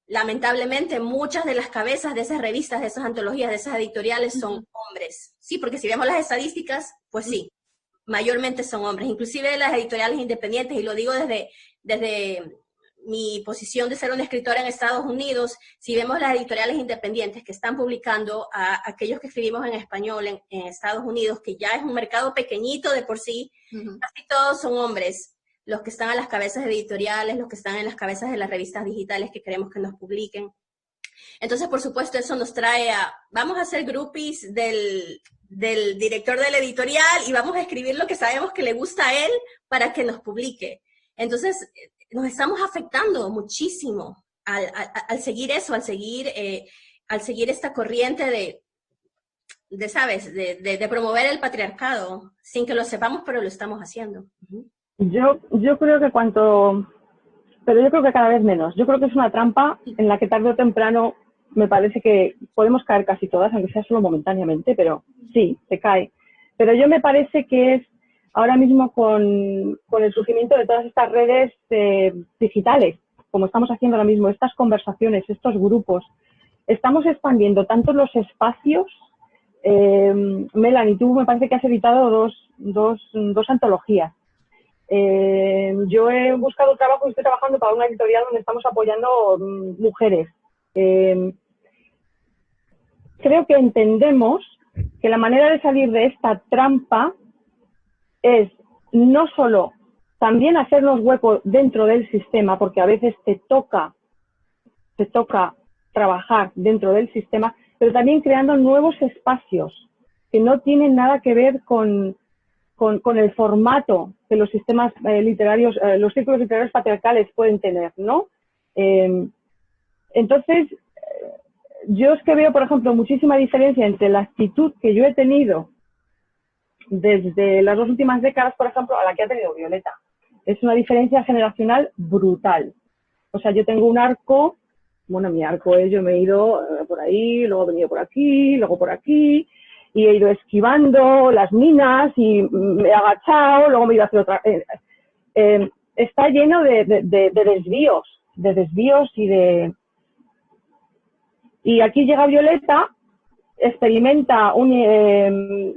lamentablemente muchas de las cabezas de esas revistas, de esas antologías, de esas editoriales son hombres. Sí, porque si vemos las estadísticas, pues sí, mayormente son hombres, inclusive las editoriales independientes, y lo digo desde mi posición de ser una escritora en Estados Unidos. Si vemos las editoriales independientes que están publicando a aquellos que escribimos en español en Estados Unidos, que ya es un mercado pequeñito de por sí, casi todos son hombres, los que están a las cabezas editoriales, los que están en las cabezas de las revistas digitales que queremos que nos publiquen. Entonces, por supuesto, eso nos trae vamos a ser groupies del director de la editorial y vamos a escribir lo que sabemos que le gusta a él para que nos publique. Entonces, nos estamos afectando muchísimo al seguir eso, al seguir esta corriente ¿sabes? De promover el patriarcado, sin que lo sepamos, pero lo estamos haciendo. Yo creo que pero yo creo que cada vez menos. Yo creo que es una trampa en la que tarde o temprano me parece que podemos caer casi todas, aunque sea solo momentáneamente, pero sí, se cae. Pero yo me parece que es ahora mismo con el surgimiento de todas estas redes digitales, como estamos haciendo ahora mismo, estas conversaciones, estos grupos, estamos expandiendo tanto los espacios. Melanie, tú me parece que has editado dos antologías. Yo he buscado trabajo y estoy trabajando para una editorial donde estamos apoyando mujeres. Creo que entendemos que la manera de salir de esta trampa es no solo también hacernos hueco dentro del sistema, porque a veces te toca trabajar dentro del sistema, pero también creando nuevos espacios que no tienen nada que ver con el formato que los sistemas literarios, los círculos literarios patriarcales pueden tener, ¿no? Entonces, yo es que veo, por ejemplo, muchísima diferencia entre la actitud que yo he tenido desde las 2 últimas décadas, por ejemplo, a la que ha tenido Violeta. Es una diferencia generacional brutal. O sea, yo tengo un arco, bueno, mi arco es, yo me he ido por ahí, luego he venido por aquí, luego por aquí, y he ido esquivando las minas y me he agachado, luego me he ido a hacer otra. Está lleno de desvíos y aquí llega Violeta, experimenta,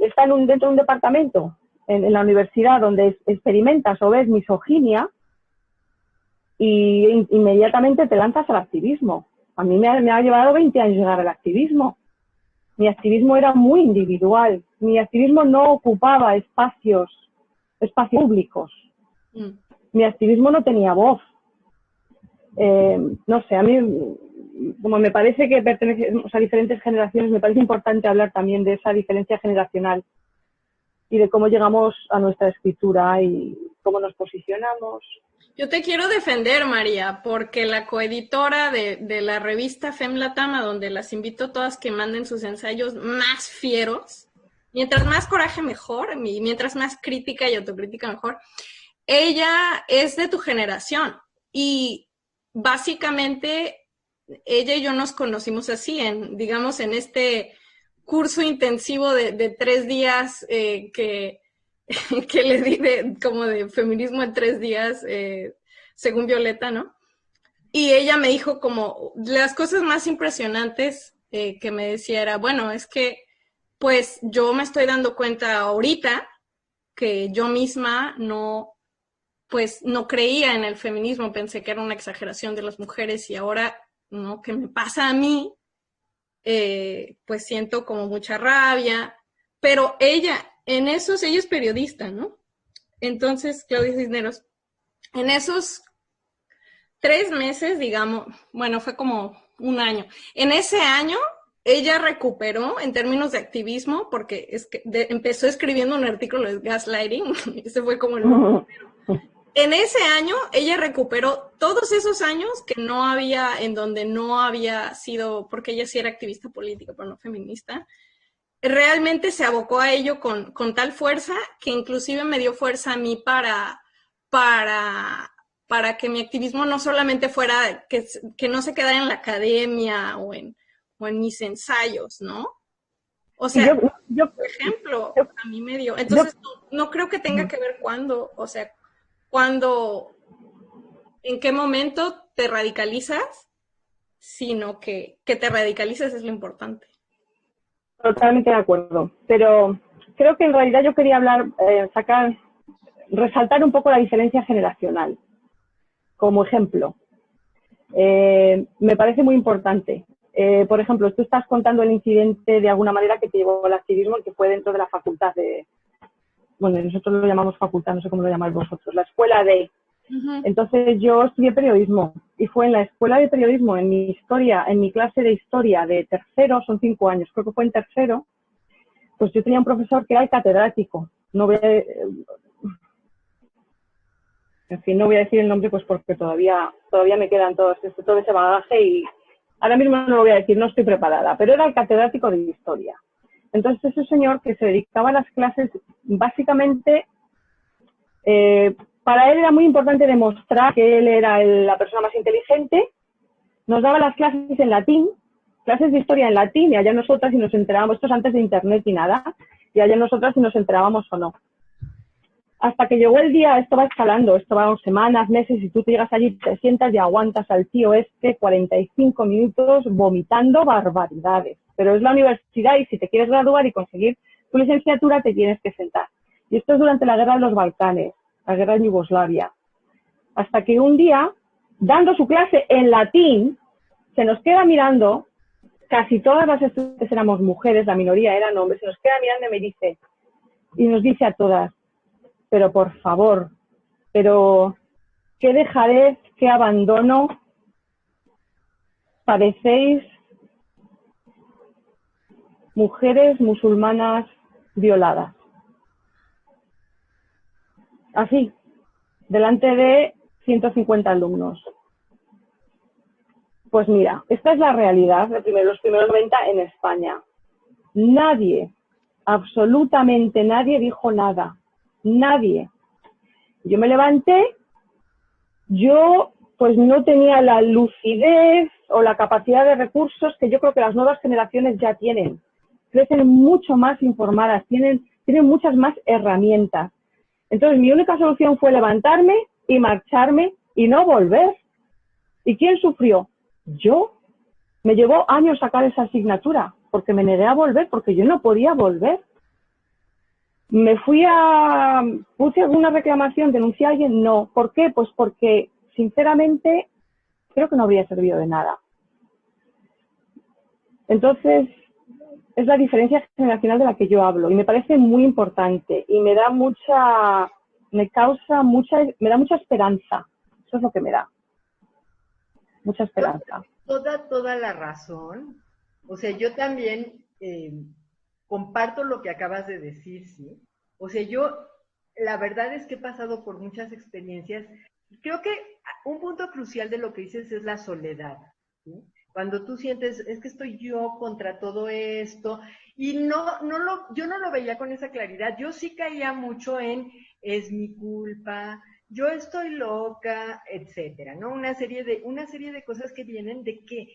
está dentro de un departamento en la universidad donde experimentas o ves misoginia y inmediatamente te lanzas al activismo. A mí me ha llevado 20 años llegar al activismo. Mi activismo era muy individual. Mi activismo no ocupaba espacios públicos. Mi activismo no tenía voz. No sé, a mí, como me parece que pertenecemos a diferentes generaciones, me parece importante hablar también de esa diferencia generacional y de cómo llegamos a nuestra escritura y cómo nos posicionamos. Yo te quiero defender, María, porque la coeditora de la revista FemLatama, donde las invito todas que manden sus ensayos más fieros, mientras más coraje mejor, y mientras más crítica y autocrítica mejor, ella es de tu generación y básicamente ella y yo nos conocimos así, digamos, en este curso intensivo de 3 días que le di como de feminismo en 3 días, según Violeta, ¿no? Y ella me dijo como las cosas más impresionantes que me decía era, bueno, es que pues yo me estoy dando cuenta ahorita que yo misma no creía en el feminismo, pensé que era una exageración de las mujeres y ahora, ¿no? Que me pasa a mí, pues siento como mucha rabia, pero ella es periodista, ¿no? Entonces, Claudia Cisneros, en esos 3 meses, digamos, bueno, fue como 1 año, en ese año ella recuperó en términos de activismo, porque empezó escribiendo un artículo de gaslighting, ese fue como el primero. En ese año, ella recuperó todos esos años en donde no había sido, porque ella sí era activista política, pero no feminista, realmente se abocó a ello con tal fuerza que inclusive me dio fuerza a mí para para que mi activismo no solamente fuera, que no se quedara en la academia o en mis ensayos, ¿no? O sea, por ejemplo, a mí me dio. Entonces, no creo que tenga que ver cuándo, o sea, en qué momento te radicalizas, sino que te radicalices es lo importante. Totalmente de acuerdo. Pero creo que en realidad yo quería hablar, resaltar un poco la diferencia generacional. Como ejemplo, me parece muy importante. Por ejemplo, tú estás contando el incidente de alguna manera que te llevó al activismo, que fue dentro de la facultad bueno, nosotros lo llamamos facultad, no sé cómo lo llamáis vosotros, la escuela de... Entonces yo estudié periodismo y fue en la escuela de periodismo, en mi clase de historia de tercero, son 5 años, creo que fue en tercero, pues yo tenía un profesor que era el catedrático. No voy a decir el nombre pues porque todavía me quedan todo ese bagaje y ahora mismo no lo voy a decir, no estoy preparada, pero era el catedrático de historia. Entonces ese señor que se dedicaba a las clases, básicamente, para él era muy importante demostrar que él era la persona más inteligente, nos daba las clases en latín, clases de historia en latín, y allá nosotras si nos enterábamos, esto es antes de internet y nada, y allá nosotras si nos enterábamos o no. Hasta que llegó el día, esto va escalando, esto va semanas, meses, y tú te llegas allí, te sientas y aguantas al tío 45 minutos vomitando barbaridades. Pero es la universidad y si te quieres graduar y conseguir tu licenciatura te tienes que sentar. Y esto es durante la guerra de los Balcanes, la guerra de Yugoslavia. Hasta que un día, dando su clase en latín, se nos queda mirando, casi todas las estudiantes éramos mujeres, la minoría eran hombres, se nos queda mirando y nos dice a todas, pero por favor, pero qué dejadez, qué abandono, parecéis mujeres musulmanas violadas. Así, delante de 150 alumnos. Pues mira, esta es la realidad de los primeros 90 en España. Nadie, absolutamente nadie dijo nada. Nadie. Yo me levanté, yo pues no tenía la lucidez o la capacidad de recursos que yo creo que las nuevas generaciones ya tienen. Crecen mucho más informadas, tienen muchas más herramientas. Entonces mi única solución fue levantarme y marcharme y no volver. ¿Y quién sufrió? Yo. Me llevó años sacar esa asignatura porque me negué a volver, porque yo no podía volver. ¿Puse alguna reclamación? ¿Denuncié a alguien? No. ¿Por qué? Pues porque, sinceramente, creo que no habría servido de nada. Entonces, es la diferencia generacional de la que yo hablo y me parece muy importante y me da mucha esperanza. Eso es lo que me da. Mucha esperanza. Toda la razón. O sea, yo también comparto lo que acabas de decir, ¿sí? O sea, la verdad es que he pasado por muchas experiencias. Creo que un punto crucial de lo que dices es la soledad, ¿sí? Cuando tú sientes, es que estoy yo contra todo esto, y yo no lo veía con esa claridad. Yo sí caía mucho en, es mi culpa, yo estoy loca, etcétera, ¿no? Una serie de cosas que vienen de que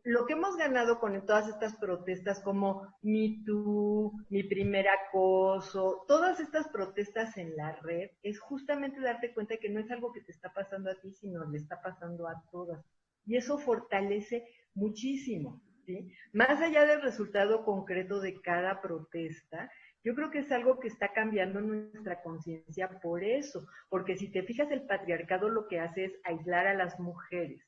lo que hemos ganado con todas estas protestas como Me Too, Mi Primer Acoso, todas estas protestas en la red, es justamente darte cuenta que no es algo que te está pasando a ti, sino le está pasando a todas. Y eso fortalece muchísimo, ¿sí? Más allá del resultado concreto de cada protesta, yo creo que es algo que está cambiando nuestra conciencia por eso, porque si te fijas, el patriarcado lo que hace es aislar a las mujeres,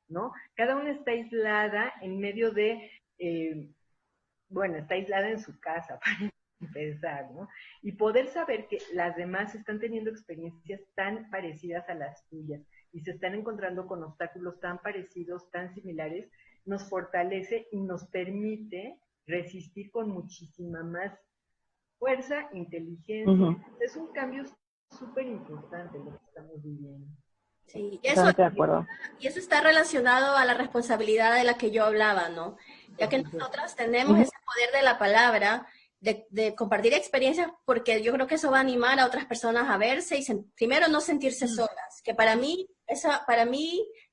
¿no? Cada una está aislada en medio de, está aislada en su casa, para empezar, ¿no? Y poder saber que las demás están teniendo experiencias tan parecidas a las tuyas y se están encontrando con obstáculos tan parecidos, tan similares, nos fortalece y nos permite resistir con muchísima más fuerza, inteligencia. Es un cambio súper importante lo que estamos viviendo. Sí, y eso está relacionado a la responsabilidad de la que yo hablaba, ¿no? Ya que nosotras tenemos ese poder de la palabra de compartir experiencias, porque yo creo que eso va a animar a otras personas a verse y primero no sentirse solas, que para mí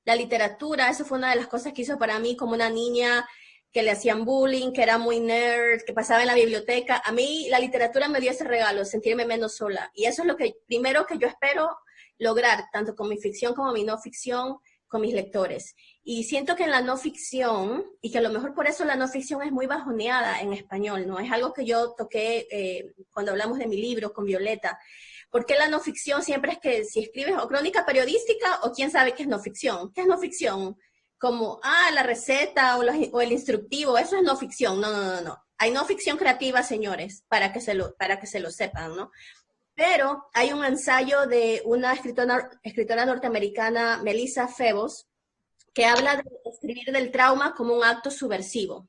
la literatura, eso fue una de las cosas que hizo para mí como una niña que le hacían bullying, que era muy nerd, que pasaba en la biblioteca. A mí la literatura me dio ese regalo, sentirme menos sola. Y eso es lo primero que yo espero lograr, tanto con mi ficción como mi no ficción, con mis lectores. Y siento que en la no ficción, y que a lo mejor por eso la no ficción es muy bajoneada en español, ¿no? Es algo que yo toqué cuando hablamos de mi libro con Violeta. ¿Por qué la no ficción siempre es que si escribes o crónica periodística o quién sabe qué es no ficción? ¿Qué es no ficción? Como, la receta o el instructivo, eso es no ficción. No. Hay no ficción creativa, señores, para que se lo sepan, ¿no? Pero hay un ensayo de una escritora norteamericana, Melissa Febos, que habla de escribir del trauma como un acto subversivo.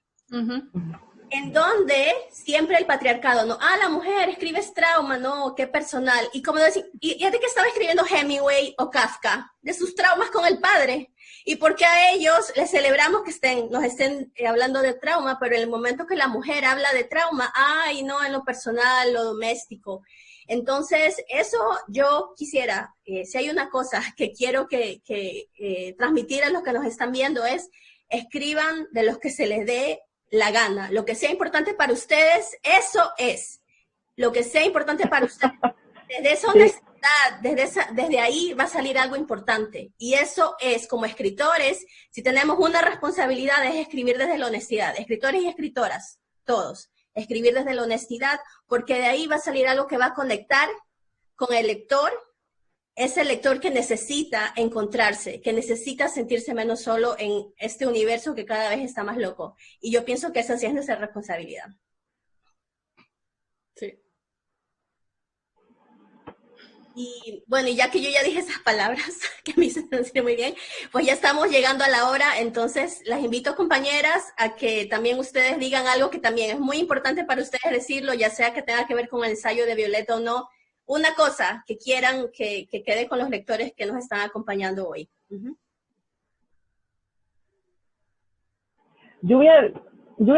En donde siempre el patriarcado, ¿no? La mujer, escribes trauma, ¿no? Qué personal. Y como decir, ¿y de qué estaba escribiendo Hemingway o Kafka? De sus traumas con el padre. Y porque a ellos les celebramos que nos estén hablando de trauma, pero en el momento que la mujer habla de trauma, no, en lo personal, lo doméstico. Entonces, eso yo quisiera, si hay una cosa que quiero que transmitir a los que nos están viendo es, escriban de los que se les dé la gana. Lo que sea importante para ustedes, eso es. Lo que sea importante para ustedes. Desde esa honestidad, desde ahí va a salir algo importante. Y eso es, como escritores, si tenemos una responsabilidad es escribir desde la honestidad. Escritores y escritoras, todos. Escribir desde la honestidad, porque de ahí va a salir algo que va a conectar con el lector, ese lector que necesita encontrarse, que necesita sentirse menos solo en este universo que cada vez está más loco. Y yo pienso que esa sí es nuestra responsabilidad. Sí. Y bueno, y ya que yo ya dije esas palabras, que me hicieron sentir muy bien, pues ya estamos llegando a la hora, entonces las invito, compañeras, a que también ustedes digan algo que también es muy importante para ustedes decirlo, ya sea que tenga que ver con el ensayo de Violeta o no, una cosa que quieran que quede con los lectores que nos están acompañando hoy. Yo voy a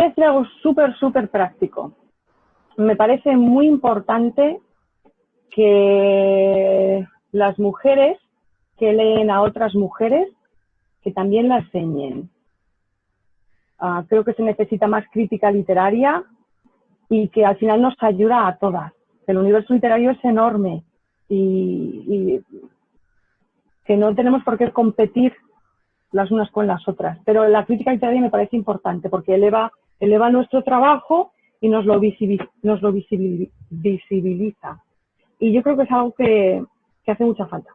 decir algo súper práctico. Me parece muy importante que las mujeres que leen a otras mujeres, que también la enseñen. Creo que se necesita más crítica literaria y que al final nos ayuda a todas. El universo literario es enorme y que no tenemos por qué competir las unas con las otras. Pero la crítica literaria me parece importante porque eleva nuestro trabajo y nos lo visibiliza. Y yo creo que es algo que hace mucha falta.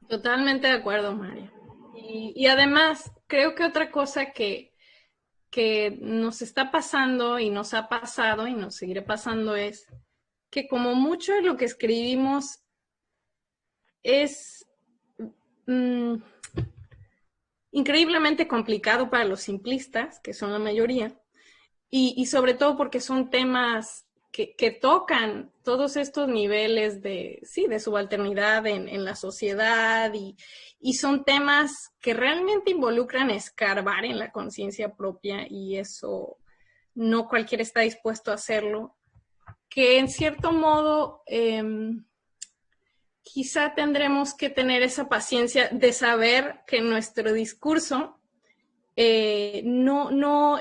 Totalmente de acuerdo, María. Y además, creo que otra cosa que nos está pasando y nos ha pasado y nos seguirá pasando es que como mucho de lo que escribimos es increíblemente complicado para los simplistas, que son la mayoría, y sobre todo porque son temas que tocan todos estos niveles de subalternidad en la sociedad y son temas que realmente involucran escarbar en la conciencia propia y eso no cualquiera está dispuesto a hacerlo, que en cierto modo quizá tendremos que tener esa paciencia de saber que nuestro discurso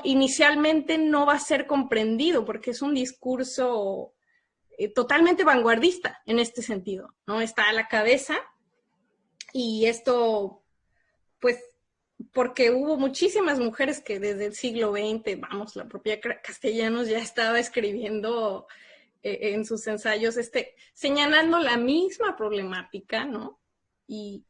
inicialmente no va a ser comprendido porque es un discurso totalmente vanguardista en este sentido, ¿no? Está a la cabeza y esto, pues, porque hubo muchísimas mujeres que desde el siglo XX, la propia Castellanos ya estaba escribiendo en sus ensayos, señalando la misma problemática, ¿no? Y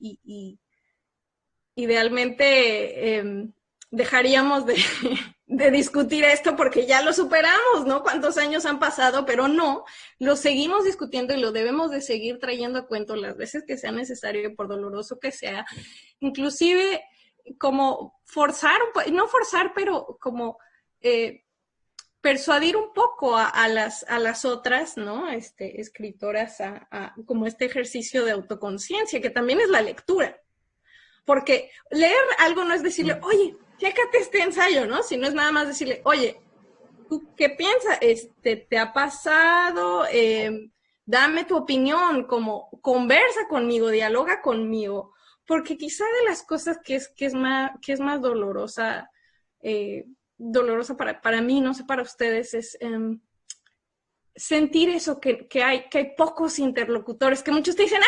idealmente dejaríamos de discutir esto porque ya lo superamos, ¿no? ¿Cuántos años han pasado? Pero no, lo seguimos discutiendo y lo debemos de seguir trayendo a cuento las veces que sea necesario, por doloroso que sea. Inclusive como no forzar, pero como persuadir un poco a las otras, ¿no? Escritoras como este ejercicio de autoconciencia, que también es la lectura. Porque leer algo no es decirle, oye, chécate este ensayo, ¿no? Sino es nada más decirle, oye, ¿tú qué piensas? ¿Te ha pasado? Dame tu opinión, como conversa conmigo, dialoga conmigo, porque quizá de las cosas que es más dolorosa, dolorosa para mí, no sé, para ustedes, es sentir eso, que hay pocos interlocutores, que muchos te dicen,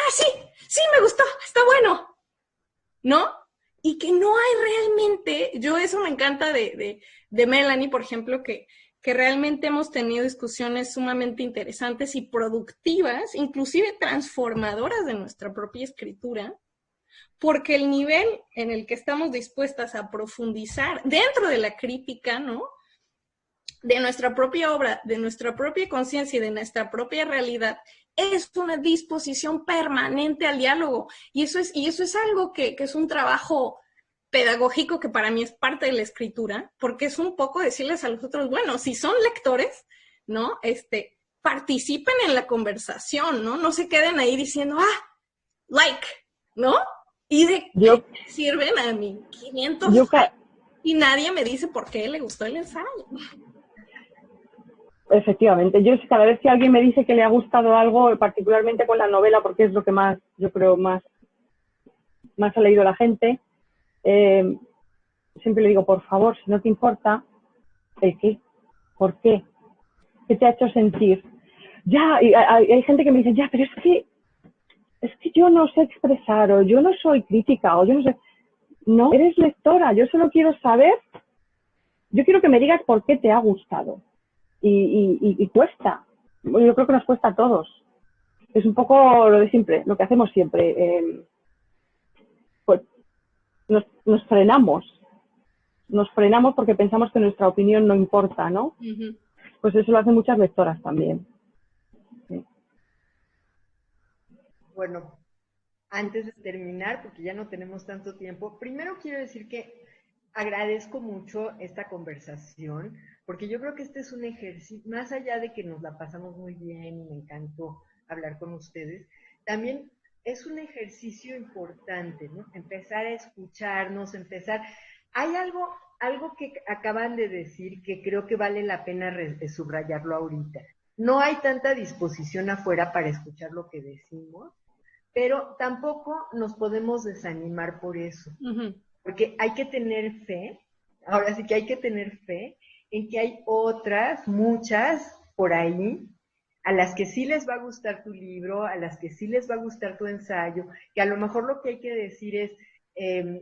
sí, me gustó, está bueno, ¿no? Y que no hay realmente, yo eso me encanta de Melanie, por ejemplo, que realmente hemos tenido discusiones sumamente interesantes y productivas, inclusive transformadoras de nuestra propia escritura, porque el nivel en el que estamos dispuestas a profundizar dentro de la crítica, ¿no?, de nuestra propia obra, de nuestra propia conciencia y de nuestra propia realidad, es una disposición permanente al diálogo. Y eso es algo que es un trabajo pedagógico que para mí es parte de la escritura, porque es un poco decirles a los otros, bueno, si son lectores, ¿no? Participen en la conversación, ¿no? No se queden ahí diciendo, like, ¿no? ¿Y de qué sirven a mí 500 y nadie me dice por qué le gustó el ensayo? Efectivamente, yo cada vez que alguien me dice que le ha gustado algo, particularmente con la novela, porque es lo que más, yo creo, más ha leído la gente, siempre le digo, por favor, si no te importa, ¿el qué? ¿Por qué? ¿Qué te ha hecho sentir? Ya, y hay gente que me dice, ya, pero es que yo no sé expresar, o yo no soy crítica, o yo no sé. No, eres lectora, yo solo quiero saber, yo quiero que me digas por qué te ha gustado. Y cuesta. Yo creo que nos cuesta a todos. Es un poco lo de siempre, lo que hacemos siempre. Pues nos frenamos. Nos frenamos porque pensamos que nuestra opinión no importa, ¿no? Uh-huh. Pues eso lo hacen muchas lectoras también. Sí. Bueno, antes de terminar, porque ya no tenemos tanto tiempo, primero quiero decir que agradezco mucho esta conversación, porque yo creo que este es un ejercicio, más allá de que nos la pasamos muy bien y me encantó hablar con ustedes, también es un ejercicio importante, ¿no? Empezar a escucharnos, Hay algo que acaban de decir que creo que vale la pena subrayarlo ahorita. No hay tanta disposición afuera para escuchar lo que decimos, pero tampoco nos podemos desanimar por eso. Uh-huh. Porque hay que tener fe, ahora sí que hay que tener fe en que hay otras, muchas por ahí, a las que sí les va a gustar tu libro, a las que sí les va a gustar tu ensayo, que a lo mejor lo que hay que decir es,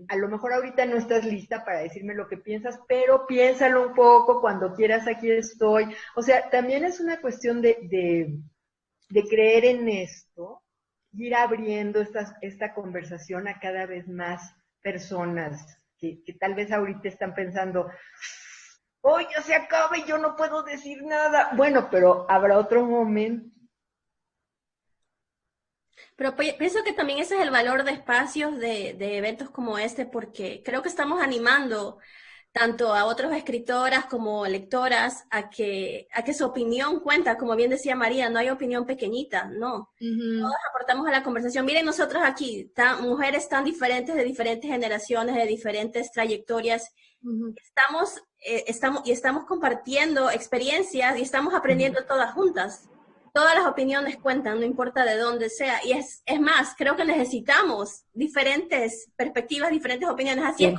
a lo mejor ahorita no estás lista para decirme lo que piensas, pero piénsalo un poco, cuando quieras aquí estoy. O sea, también es una cuestión de creer en esto, y ir abriendo esta conversación a cada vez más personas que tal vez ahorita están pensando, ¡oh, ya se acaba y yo no puedo decir nada! Bueno, pero habrá otro momento. Pero pienso que también ese es el valor de espacios, de eventos como este, porque creo que estamos animando tanto a otras escritoras como lectoras a que su opinión cuenta. Como bien decía María, no hay opinión pequeñita, no. Uh-huh. Todos aportamos a la conversación. Miren, nosotros aquí, mujeres tan diferentes, de diferentes generaciones, de diferentes trayectorias, uh-huh. Estamos compartiendo experiencias y estamos aprendiendo uh-huh. todas juntas. Todas las opiniones cuentan, no importa de dónde sea. Y es más, creo que necesitamos diferentes perspectivas, diferentes opiniones. Así es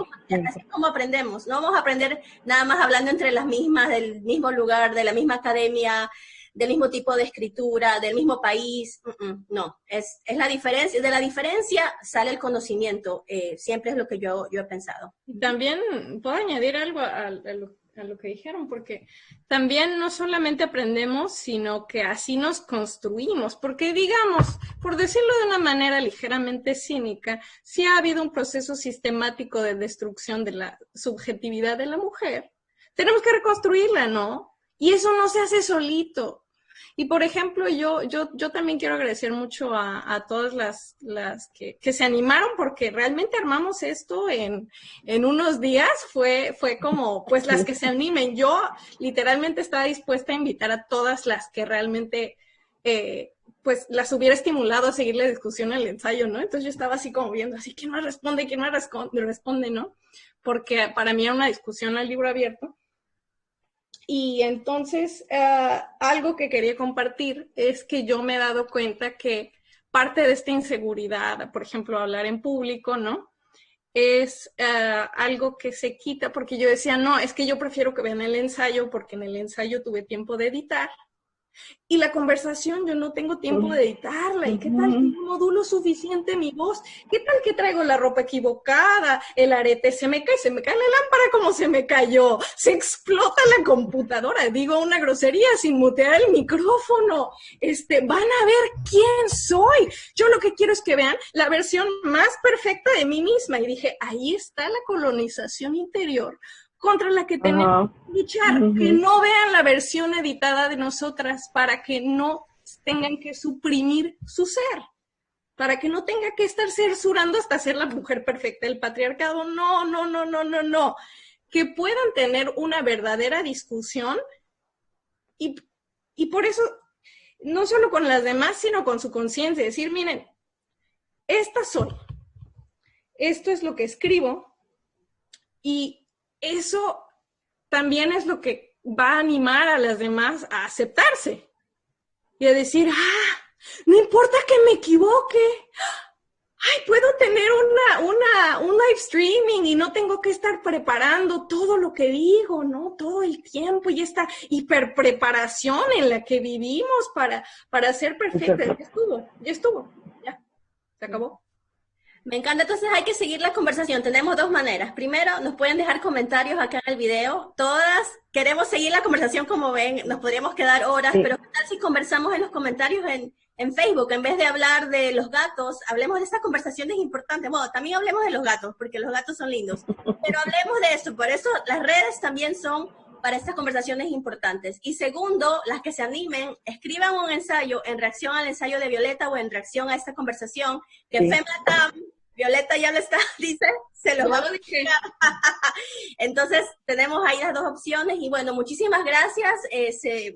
como aprendemos. No vamos a aprender nada más hablando entre las mismas, del mismo lugar, de la misma academia, del mismo tipo de escritura, del mismo país. No, es la diferencia. De la diferencia sale el conocimiento. Siempre es lo que yo he pensado. También puedo añadir algo a lo que dijeron, porque también no solamente aprendemos, sino que así nos construimos, porque digamos, por decirlo de una manera ligeramente cínica, sí ha habido un proceso sistemático de destrucción de la subjetividad de la mujer. Tenemos que reconstruirla, ¿no? Y eso no se hace solito. Y por ejemplo, yo también quiero agradecer mucho a todas las que se animaron, porque realmente armamos esto en unos días. Fue como, pues, las que se animen. Yo literalmente estaba dispuesta a invitar a todas las que realmente, pues, las hubiera estimulado a seguir la discusión al ensayo, ¿no? Entonces yo estaba así como viendo, así, ¿quién más responde? ¿Quién más responde, no? Porque para mí era una discusión al libro abierto. Y entonces, algo que quería compartir es que yo me he dado cuenta que parte de esta inseguridad, por ejemplo, hablar en público, ¿no? Es algo que se quita porque yo decía, no, es que yo prefiero que vean el ensayo porque en el ensayo tuve tiempo de editar. Y la conversación, yo no tengo tiempo de editarla. ¿Y qué tal que no modulo suficiente mi voz? ¿Qué tal que traigo la ropa equivocada? El arete se me cae la lámpara como se me cayó. Se explota la computadora. Digo una grosería sin mutear el micrófono. Van a ver quién soy. Yo lo que quiero es que vean la versión más perfecta de mí misma. Y dije, ahí está la colonización interior contra la que tenemos que luchar, que no vean la versión editada de nosotras para que no tengan que suprimir su ser, para que no tenga que estar censurando hasta ser la mujer perfecta del patriarcado. No. Que puedan tener una verdadera discusión y por eso, no solo con las demás, sino con su conciencia, decir, miren, estas son, esto es lo que escribo y eso también es lo que va a animar a las demás a aceptarse y a decir, no importa que me equivoque, puedo tener un live streaming y no tengo que estar preparando todo lo que digo, ¿no? Todo el tiempo y esta hiperpreparación en la que vivimos para ser perfecta. Ya estuvo, se acabó. Me encanta, entonces hay que seguir la conversación. Tenemos dos maneras. Primero, nos pueden dejar comentarios acá en el video. Todas queremos seguir la conversación, como ven, nos podríamos quedar horas, pero ¿qué tal si conversamos en los comentarios en Facebook? En vez de hablar de los gatos, hablemos de estas conversaciones importantes. Bueno, también hablemos de los gatos, porque los gatos son lindos. Pero hablemos de eso, por eso las redes también son para estas conversaciones importantes. Y segundo, las que se animen, escriban un ensayo en reacción al ensayo de Violeta o en reacción a esta conversación, que FEMLATAM, Violeta ya lo está, dice, se lo va a decir. Entonces, tenemos ahí las dos opciones y bueno, muchísimas gracias.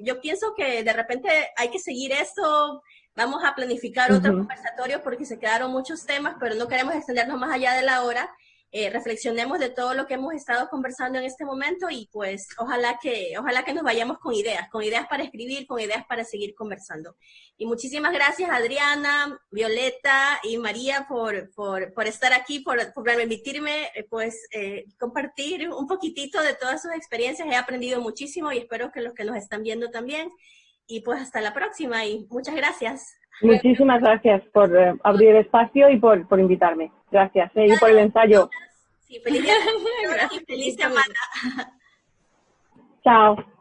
Yo pienso que de repente hay que seguir esto. Vamos a planificar otro conversatorio porque se quedaron muchos temas, pero no queremos extendernos más allá de la hora. Reflexionemos de todo lo que hemos estado conversando en este momento y pues ojalá que nos vayamos con ideas para escribir, con ideas para seguir conversando. Y muchísimas gracias Adriana, Violeta y María por estar aquí, por permitirme compartir un poquitito de todas sus experiencias. He aprendido muchísimo y espero que los que nos están viendo también. Y pues hasta la próxima y muchas gracias. Muchísimas gracias por abrir el espacio y por invitarme. Gracias. Y por el ensayo. Sí, feliz día y feliz semana. Chao.